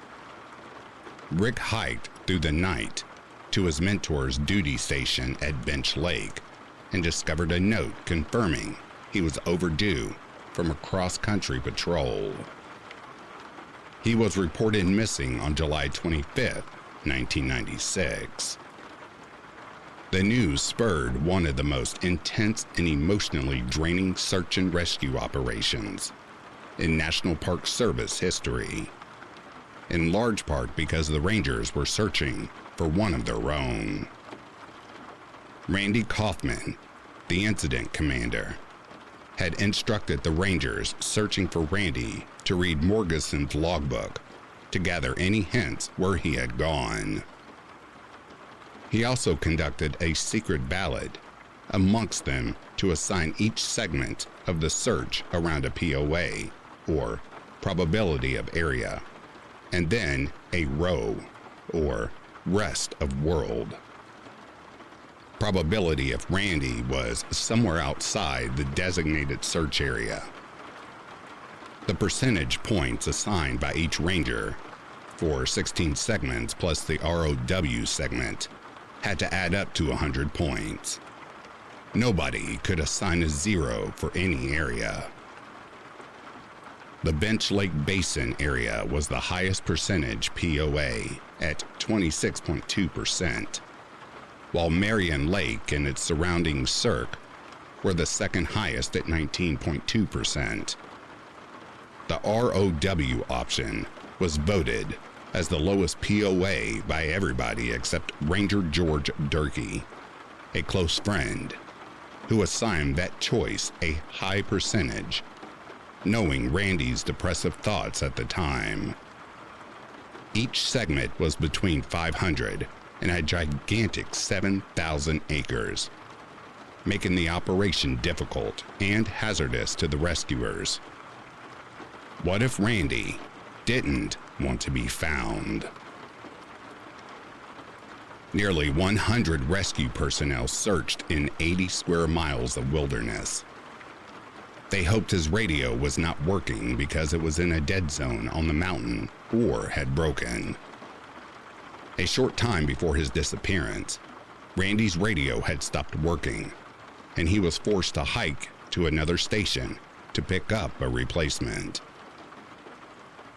S1: Rick hiked through the night to his mentor's duty station at Bench Lake and discovered a note confirming he was overdue from a cross-country patrol. He was reported missing on July 25th, 1996. The news spurred one of the most intense and emotionally draining search and rescue operations in National Park Service history, in large part because the Rangers were searching for one of their own. Randy Kaufman, the incident commander, had instructed the Rangers searching for Randy to read Morgeson's logbook to gather any hints where he had gone. He also conducted a secret ballot amongst them to assign each segment of the search around a POA, or probability of area, and then a row, or rest of world. Probability if Randy was somewhere outside the designated search area. The percentage points assigned by each ranger for 16 segments plus the ROW segment had to add up to 100 points. Nobody could assign a 0 for any area. The Bench Lake Basin area was the highest percentage POA at 26.2%, while Marion Lake and its surrounding cirque were the second highest at 19.2%. The ROW option was voted as the lowest POA by everybody except Ranger George Durkee, a close friend, who assigned that choice a high percentage, knowing Randy's depressive thoughts at the time. Each segment was between 500 and a gigantic 7,000 acres, making the operation difficult and hazardous to the rescuers. What if Randy didn't want to be found? Nearly 100 rescue personnel searched in 80 square miles of wilderness. They hoped his radio was not working because it was in a dead zone on the mountain or had broken. A short time before his disappearance, Randy's radio had stopped working, and he was forced to hike to another station to pick up a replacement.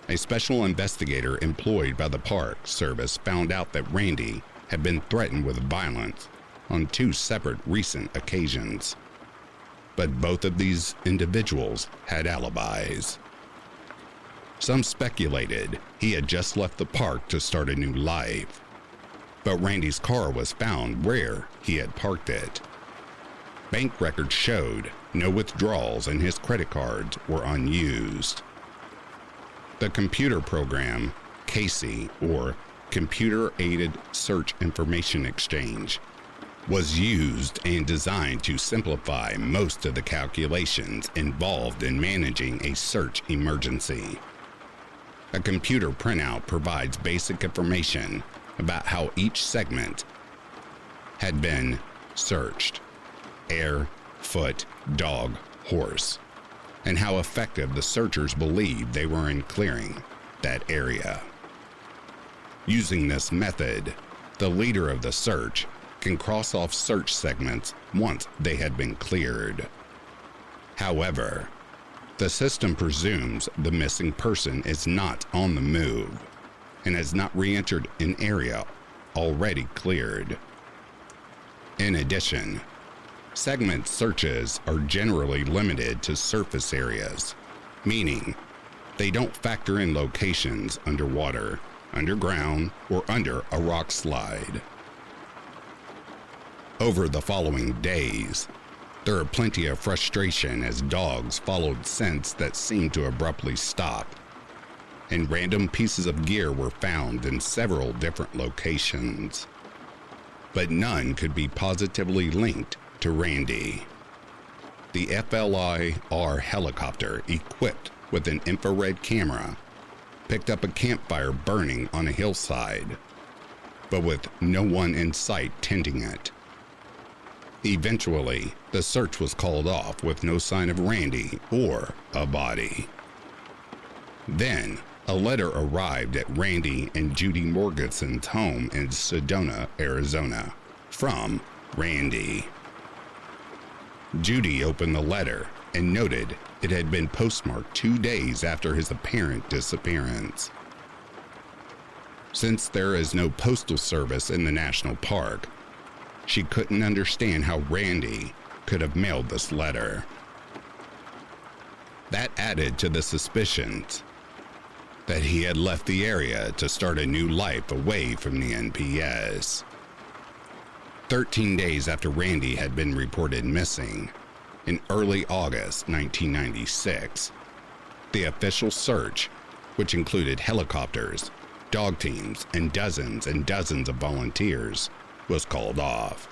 S1: A special investigator employed by the Park Service found out that Randy had been threatened with violence on 2 separate recent occasions. But both of these individuals had alibis. Some speculated he had just left the park to start a new life, but Randy's car was found where he had parked it. Bank records showed no withdrawals and his credit cards were unused. The computer program, CASey, or Computer Aided Search Information Exchange, was used and designed to simplify most of the calculations involved in managing a search emergency. A computer printout provides basic information about how each segment had been searched: air, foot, dog, horse, and how effective the searchers believed they were in clearing that area. Using this method, the leader of the search can cross off search segments once they had been cleared. However, the system presumes the missing person is not on the move and has not re-entered an area already cleared. In addition, segment searches are generally limited to surface areas, meaning they don't factor in locations underwater, underground, or under a rock slide. Over the following days, there are plenty of frustration as dogs followed scents that seemed to abruptly stop, and random pieces of gear were found in several different locations. But none could be positively linked to Randy. The FLIR helicopter, equipped with an infrared camera, picked up a campfire burning on a hillside, but with no one in sight tending it. Eventually, the search was called off with no sign of Randy or a body. Then, a letter arrived at Randy and Judy Morgansen's home in Sedona, Arizona, from Randy. Judy opened the letter and noted it had been postmarked 2 days after his apparent disappearance. Since there is no postal service in the national park, she couldn't understand how Randy could have mailed this letter. That added to the suspicions that he had left the area to start a new life away from the NPS. 13 days after Randy had been reported missing, in early August 1996, the official search, which included helicopters, dog teams, and dozens of volunteers, was called off.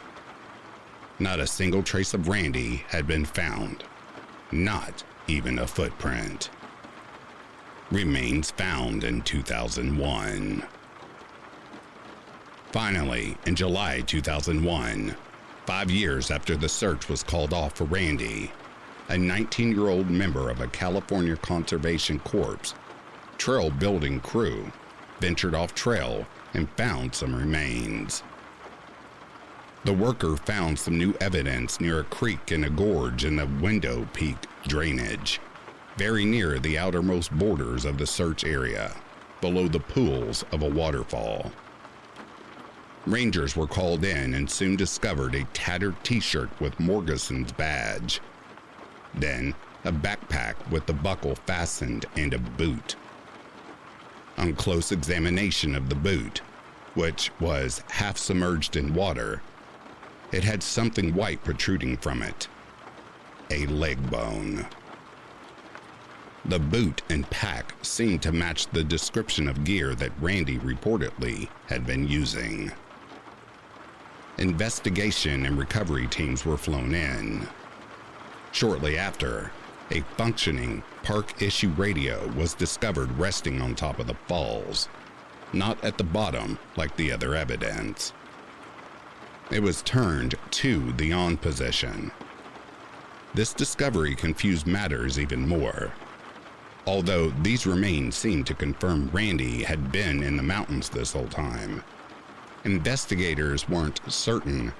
S1: Not a single trace of Randy had been found, not even a footprint. Remains found in 2001. Finally, in July 2001, 5 years after the search was called off for Randy, a 19-year-old member of a California Conservation Corps trail building crew ventured off trail and found some remains. The worker found some new evidence near a creek and a gorge in the Window Peak drainage, very near the outermost borders of the search area, below the pools of a waterfall. Rangers were called in and soon discovered a tattered t-shirt with Morgansen's badge. Then, a backpack with the buckle fastened and a boot. On close examination of the boot, which was half submerged in water, It had something white protruding from it. A leg bone. The boot and pack seemed to match the description of gear that Randy reportedly had been using. Investigation and recovery teams were flown in. Shortly after, a functioning park-issue radio was discovered resting on top of the falls, not at the bottom like the other evidence. It was turned to the on position. This discovery confused matters even more, although these remains seemed to confirm Randy had been in the mountains this whole time. Investigators weren't certain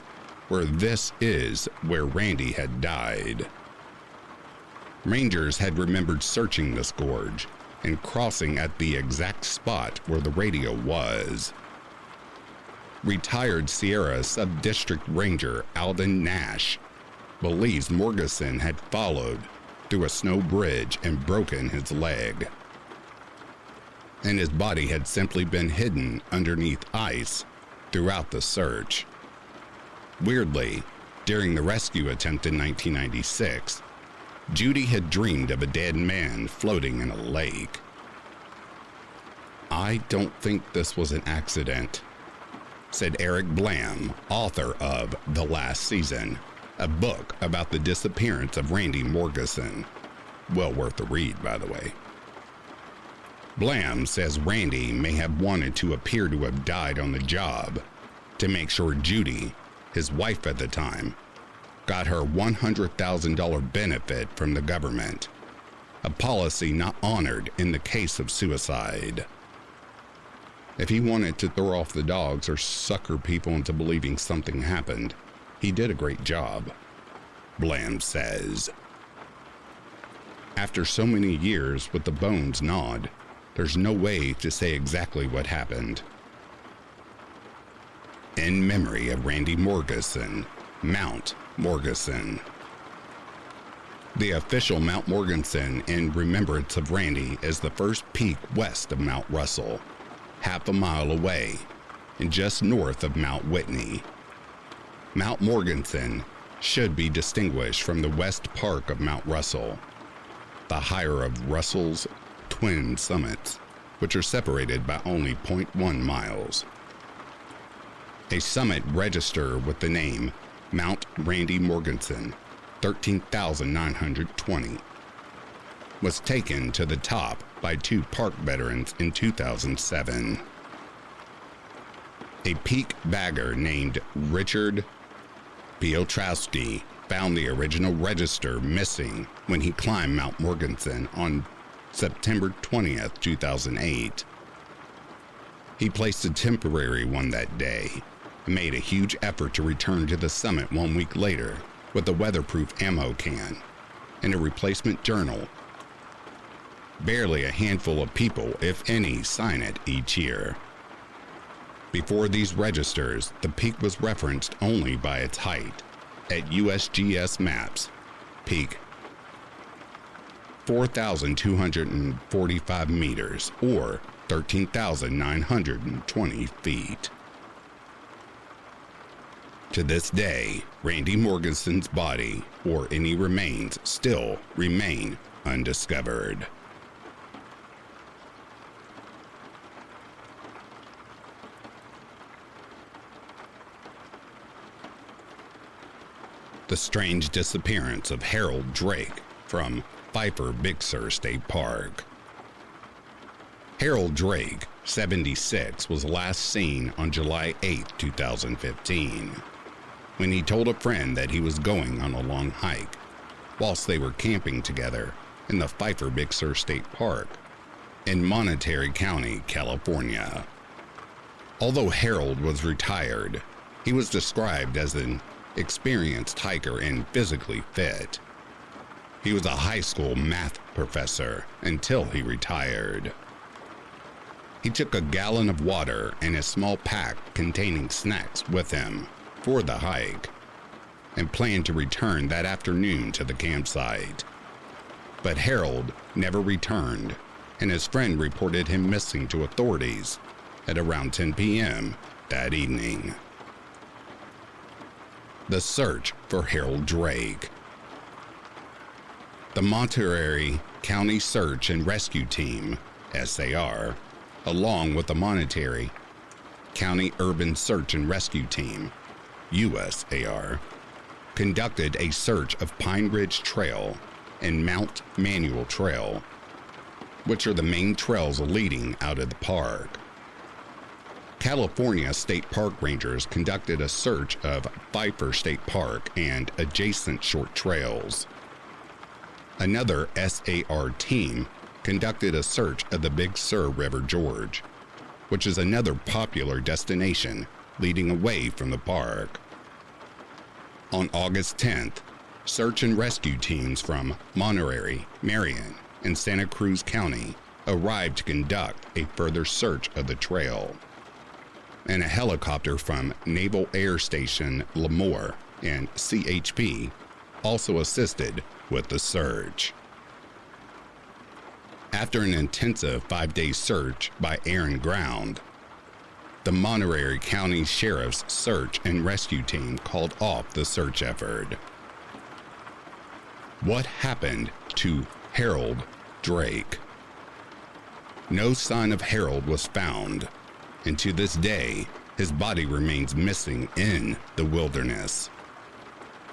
S1: where this is where Randy had died. Rangers had remembered searching this gorge and crossing at the exact spot where the radio was. Retired Sierra Sub-District Ranger Alden Nash believes Morgeson had followed through a snow bridge and broken his leg, and his body had simply been hidden underneath ice throughout the search. Weirdly, during the rescue attempt in 1996, Judy had dreamed of a dead man floating in a lake. "I don't think this was an accident," said Eric Blam, author of The Last Season, a book about the disappearance of Randy Morgeson. Well worth a read, by the way. Blam says Randy may have wanted to appear to have died on the job to make sure Judy, his wife at the time, got her $100,000 benefit from the government, a policy not honored in the case of suicide. If he wanted to throw off the dogs or sucker people into believing something happened, he did a great job, Blam says. After so many years with the bones gnawed, there's no way to say exactly what happened. In memory of Randy Morgeson, Mount Morgeson. The official Mount Morgeson in remembrance of Randy is the first peak west of Mount Russell, half a mile away, and just north of Mount Whitney. Mount Morgeson should be distinguished from the west park of Mount Russell, the higher of Russell's twin summits, which are separated by only 0.1 miles. A summit registered with the name Mount Randy Morgeson, 13,920, was taken to the top by two park veterans in 2007. A peak bagger named Richard Piotrowski found the original register missing when he climbed Mount Morgeson on September 20th, 2008. He placed a temporary one that day and made a huge effort to return to the summit 1 week later with a weatherproof ammo can and a replacement journal. Barely a handful of people, if any, sign it each year. Before these registers, the peak was referenced only by its height. At USGS maps, peak 4,245 meters, or 13,920 feet. To this day, Randy Morgeson's body, or any remains, still remain undiscovered. The strange disappearance of Harold Drake from Pfeiffer Big Sur State Park. Harold Drake, 76, was last seen on July 8, 2015, when he told a friend that he was going on a long hike whilst they were camping together in the Pfeiffer Big Sur State Park in Monterey County, California. Although Harold was retired, he was described as an experienced hiker and physically fit. He was a high school math professor until he retired. He took a gallon of water and a small pack containing snacks with him for the hike and planned to return that afternoon to the campsite. But Harold never returned, and his friend reported him missing to authorities at around 10 p.m. that evening. The search for Harold Drake. The Monterey County Search and Rescue Team, SAR, along with the Monterey County Urban Search and Rescue Team, USAR, conducted a search of Pine Ridge Trail and Mount Manuel Trail, which are the main trails leading out of the park. California State Park Rangers conducted a search of Pfeiffer State Park and adjacent short trails. Another SAR team conducted a search of the Big Sur River Gorge, which is another popular destination leading away from the park. On August 10th, search and rescue teams from Monterey, Marion, and Santa Cruz County arrived to conduct a further search of the trail. And a helicopter from Naval Air Station Lemoore and CHP also assisted with the search. After an intensive 5-day search by air and ground, the Monterey County Sheriff's Search and Rescue Team called off the search effort. What happened to Harold Drake? No sign of Harold was found, and to this day, his body remains missing in the wilderness.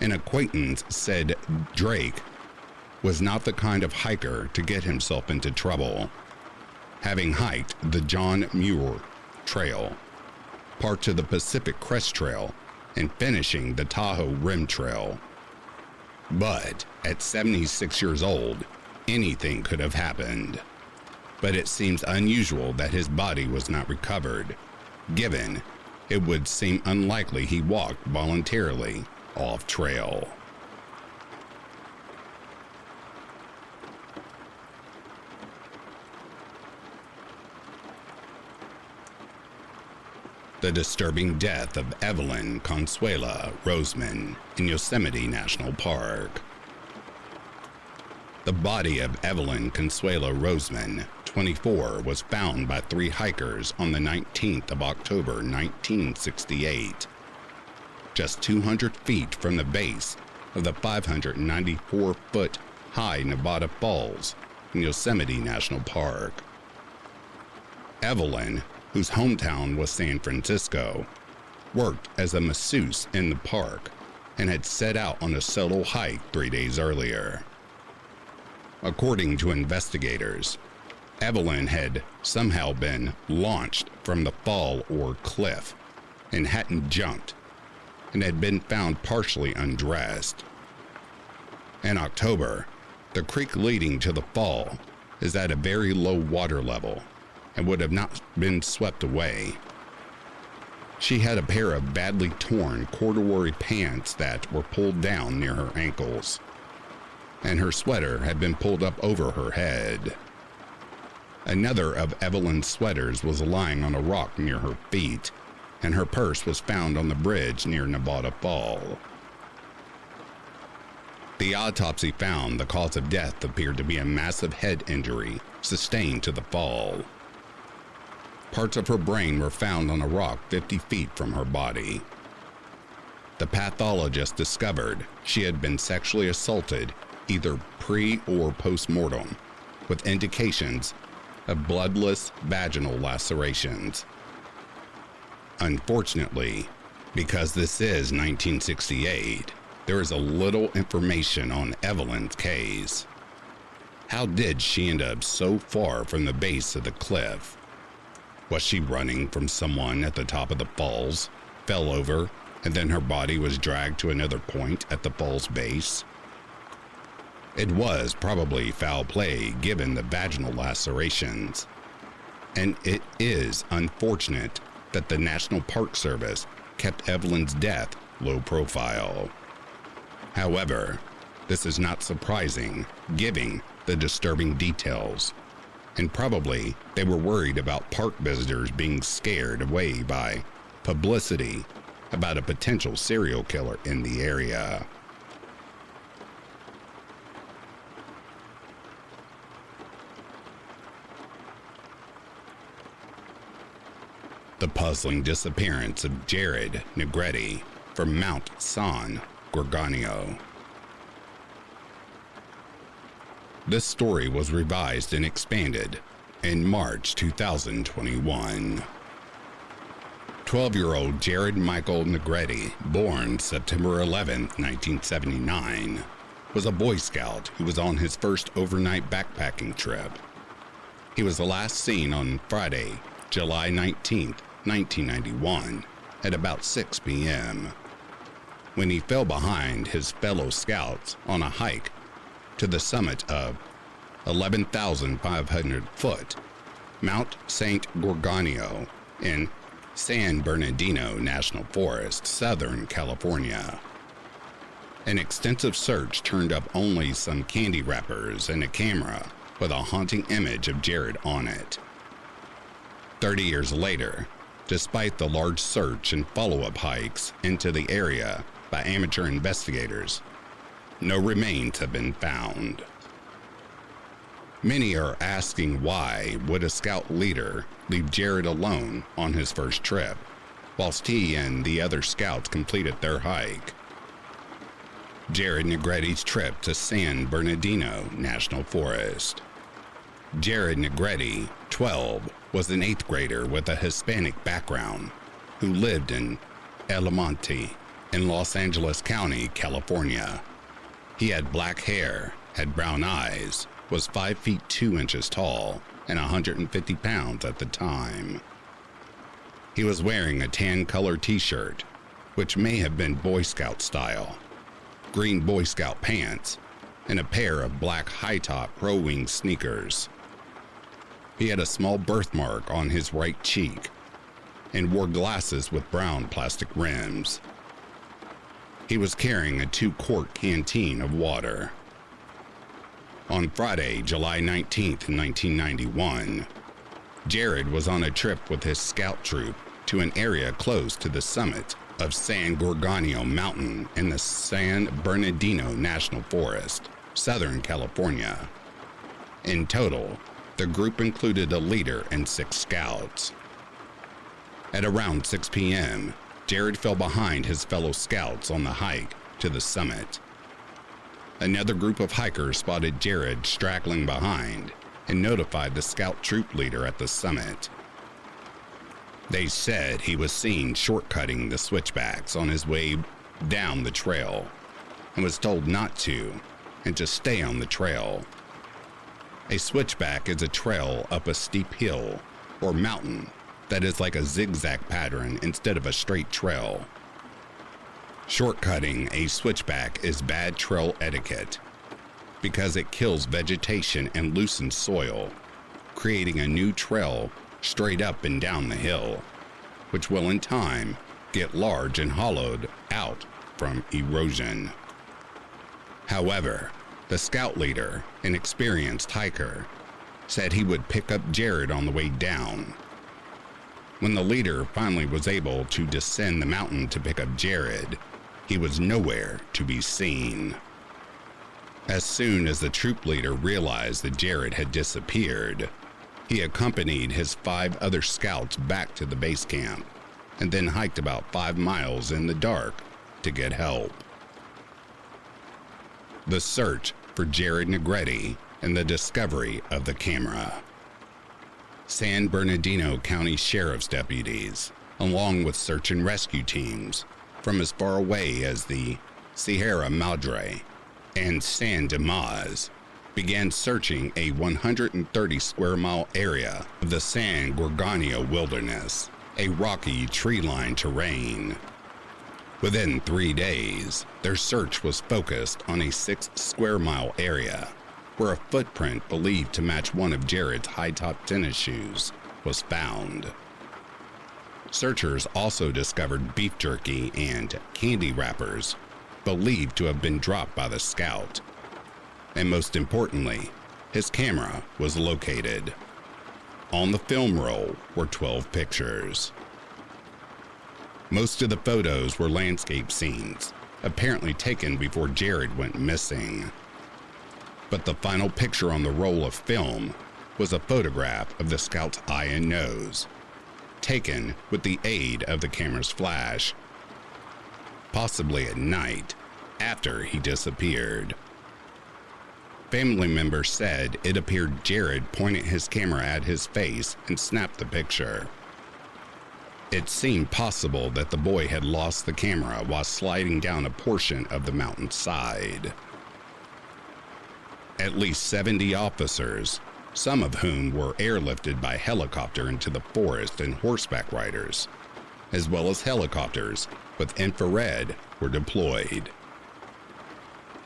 S1: An acquaintance said Drake was not the kind of hiker to get himself into trouble, having hiked the John Muir Trail, parts of the Pacific Crest Trail, and finishing the Tahoe Rim Trail. But at 76 years old, anything could have happened. But it seems unusual that his body was not recovered, given it would seem unlikely he walked voluntarily off trail. The disturbing death of Evelyn Consuela Roseman in Yosemite National Park. The body of Evelyn Consuela Roseman, 24, was found by 3 hikers on the 19th of October 1968, just 200 feet from the base of the 594-foot high Nevada Falls in Yosemite National Park. Evelyn, whose hometown was San Francisco, worked as a masseuse in the park and had set out on a solo hike 3 days earlier. According to investigators, Evelyn had somehow been launched from the fall or cliff and hadn't jumped, and had been found partially undressed. In October, the creek leading to the fall is at a very low water level and would have not been swept away. She had a pair of badly torn corduroy pants that were pulled down near her ankles, and her sweater had been pulled up over her head. Another of Evelyn's sweaters was lying on a rock near her feet, and her purse was found on the bridge near Nevada Fall. The autopsy found the cause of death appeared to be a massive head injury sustained to the fall. Parts of her brain were found on a rock 50 feet from her body. The pathologist discovered she had been sexually assaulted either pre- or post-mortem, with indications of bloodless vaginal lacerations. Unfortunately, because this is 1968, there is a little information on Evelyn's case. How did she end up so far from the base of the cliff? Was she running from someone at the top of the falls, fell over, and then her body was dragged to another point at the fall's base? It was probably foul play given the vaginal lacerations. And it is unfortunate that the National Park Service kept Evelyn's death low profile. However, this is not surprising given the disturbing details, and probably they were worried about park visitors being scared away by publicity about a potential serial killer in the area. The puzzling disappearance of Jared Negretti, from Mount San Gorgonio. This story was revised and expanded in March 2021. 12-year-old Jared Michael Negretti, born September 11, 1979, was a Boy Scout who was on his first overnight backpacking trip. He was last seen on Friday, July 19, 1991, at about 6 p.m. when he fell behind his fellow scouts on a hike to the summit of 11,500 foot Mount St. Gorgonio in San Bernardino National Forest, Southern California. An extensive search turned up only some candy wrappers and a camera with a haunting image of Jared on it. 30 years later, despite the large search and follow-up hikes into the area by amateur investigators, no remains have been found. Many are asking why would a scout leader leave Jared alone on his first trip, whilst he and the other scouts completed their hike. Jared Negretti's trip to San Bernardino National Forest. Jared Negretti, 12, was an 8th grader with a Hispanic background who lived in El Monte in Los Angeles County, California. He had black hair, had brown eyes, was 5 feet 2 inches tall, and 150 pounds at the time. He was wearing a tan-colored t-shirt, which may have been Boy Scout style, green Boy Scout pants, and a pair of black high-top pro-wing sneakers. He had a small birthmark on his right cheek and wore glasses with brown plastic rims. He was carrying a 2-quart canteen of water. On Friday, July 19, 1991, Jared was on a trip with his scout troop to an area close to the summit of San Gorgonio Mountain in the San Bernardino National Forest, Southern California. In total, the group included a leader and 6 scouts. At around 6 p.m., Jared fell behind his fellow scouts on the hike to the summit. Another group of hikers spotted Jared straggling behind and notified the scout troop leader at the summit. They said he was seen shortcutting the switchbacks on his way down the trail and was told not to and to stay on the trail. A switchback is a trail up a steep hill or mountain that is like a zigzag pattern instead of a straight trail. Shortcutting a switchback is bad trail etiquette because it kills vegetation and loosens soil, creating a new trail straight up and down the hill, which will in time get large and hollowed out from erosion. However, the scout leader, an experienced hiker, said he would pick up Jared on the way down. When the leader finally was able to descend the mountain to pick up Jared, he was nowhere to be seen. As soon as the troop leader realized that Jared had disappeared, he accompanied his 5 other scouts back to the base camp and then hiked about 5 miles in the dark to get help. The search for Jared Negretti and the discovery of the camera. San Bernardino County Sheriff's deputies, along with search and rescue teams from as far away as the Sierra Madre and San Dimas, began searching a 130 square mile area of the San Gorgonio wilderness, a rocky tree-lined terrain. Within 3 days, their search was focused on a 6 square mile area where a footprint believed to match one of Jared's high-top tennis shoes was found. Searchers also discovered beef jerky and candy wrappers believed to have been dropped by the scout. And most importantly, his camera was located. On the film roll were 12 pictures. Most of the photos were landscape scenes, apparently taken before Jared went missing. But the final picture on the roll of film was a photograph of the scout's eye and nose, taken with the aid of the camera's flash. possibly at night, after he disappeared. Family members said it appeared Jared pointed his camera at his face and snapped the picture. It seemed possible that the boy had lost the camera while sliding down a portion of the mountainside. At least 70 officers, some of whom were airlifted by helicopter into the forest, and horseback riders, as well as helicopters with infrared, were deployed.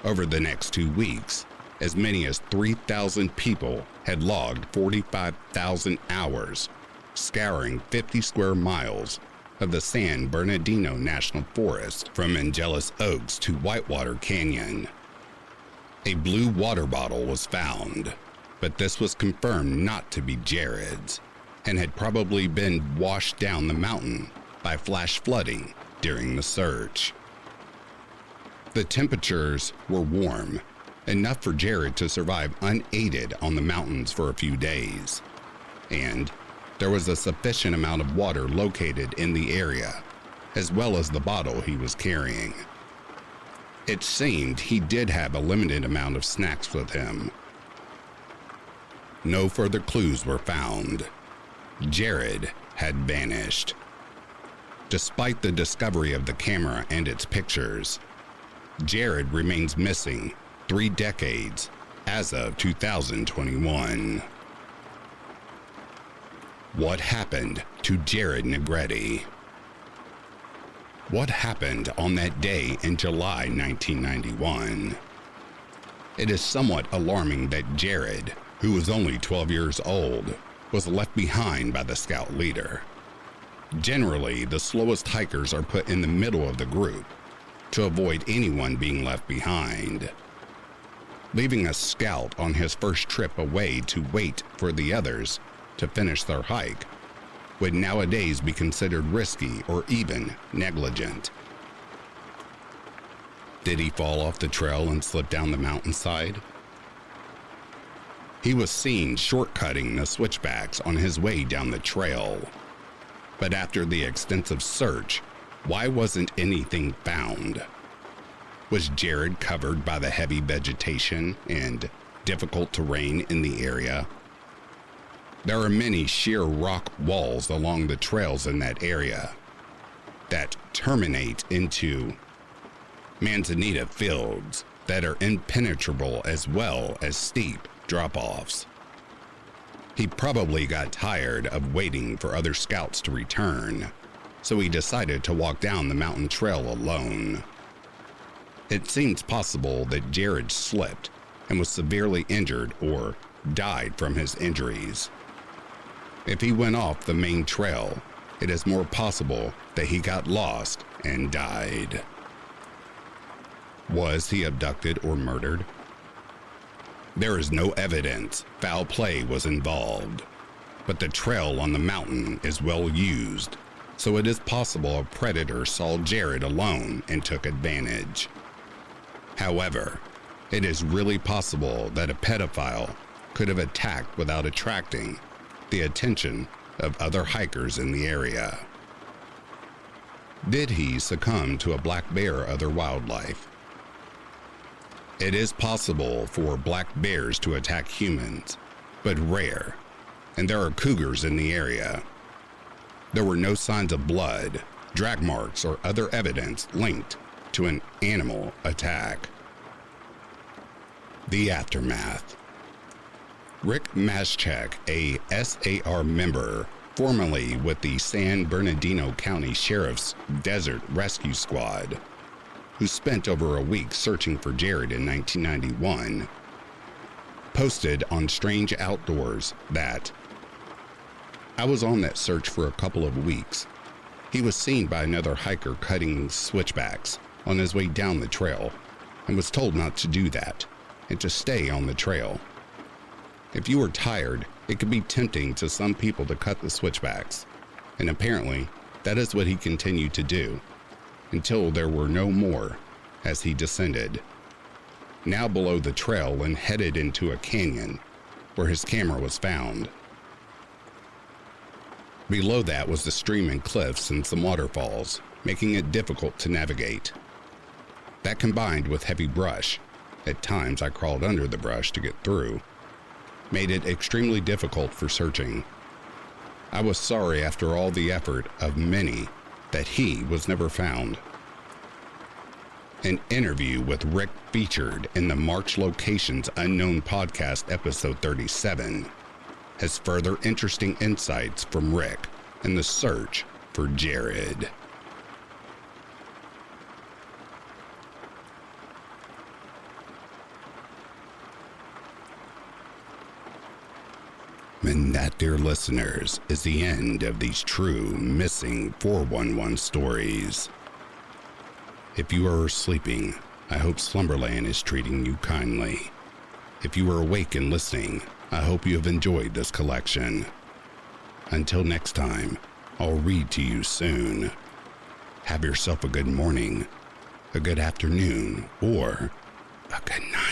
S1: Over the next 2 weeks, as many as 3,000 people had logged 45,000 hours scouring 50 square miles of the San Bernardino National Forest from Angeles Oaks to Whitewater Canyon. A blue water bottle was found, but this was confirmed not to be Jared's and had probably been washed down the mountain by flash flooding during the search. The temperatures were warm, enough for Jared to survive unaided on the mountains for a few days, and there was a sufficient amount of water located in the area, as well as the bottle he was carrying. It seemed he did have a limited amount of snacks with him. No further clues were found. Jared had vanished. Despite the discovery of the camera and its pictures, Jared remains missing 3 decades as of 2021. What happened to Jared Negretti? What happened on that day in July 1991? It is somewhat alarming that Jared, who was only 12 years old, was left behind by the scout leader. Generally, the slowest hikers are put in the middle of the group to avoid anyone being left behind. Leaving a scout on his first trip away to wait for the others to finish their hike would nowadays be considered risky or even negligent. Did he fall off the trail and slip down the mountainside? He was seen shortcutting the switchbacks on his way down the trail. But after the extensive search, why wasn't anything found? Was Jared covered by the heavy vegetation and difficult terrain in the area? There are many sheer rock walls along the trails in that area that terminate into manzanita fields that are impenetrable, as well as steep drop-offs. He probably got tired of waiting for other scouts to return, so he decided to walk down the mountain trail alone. It seems possible that Jared slipped and was severely injured or died from his injuries. If he went off the main trail, it is more possible that he got lost and died. Was he abducted or murdered? There is no evidence foul play was involved, but the trail on the mountain is well used, so it is possible a predator saw Jared alone and took advantage. However, it is really possible that a pedophile could have attacked without attracting the attention of other hikers in the area. Did he succumb to a black bear or other wildlife? It is possible for black bears to attack humans, but rare, and there are cougars in the area. There were no signs of blood, drag marks, or other evidence linked to an animal attack. The aftermath. Rick Maschek, a SAR member, formerly with the San Bernardino County Sheriff's Desert Rescue Squad, who spent over a week searching for Jared in 1991, posted on Strange Outdoors that, "I was on that search for a couple of weeks. He was seen by another hiker cutting switchbacks on his way down the trail and was told not to do that and to stay on the trail. If you were tired, it could be tempting to some people to cut the switchbacks, and apparently that is what he continued to do until there were no more as he descended, now below the trail and headed into a canyon where his camera was found. Below that was the stream and cliffs and some waterfalls, making it difficult to navigate. That combined with heavy brush, at times I crawled under the brush to get through, made it extremely difficult for searching. I was sorry after all the effort of many that he was never found. An interview with Rick featured in the March Locations Unknown podcast episode 37 has further interesting insights from Rick in the search for Jared. And that, dear listeners, is the end of these true missing 411 stories. If you are sleeping, I hope Slumberland is treating you kindly. If you are awake and listening, I hope you have enjoyed this collection. Until next time, I'll read to you soon. Have yourself a good morning, a good afternoon, or a good night.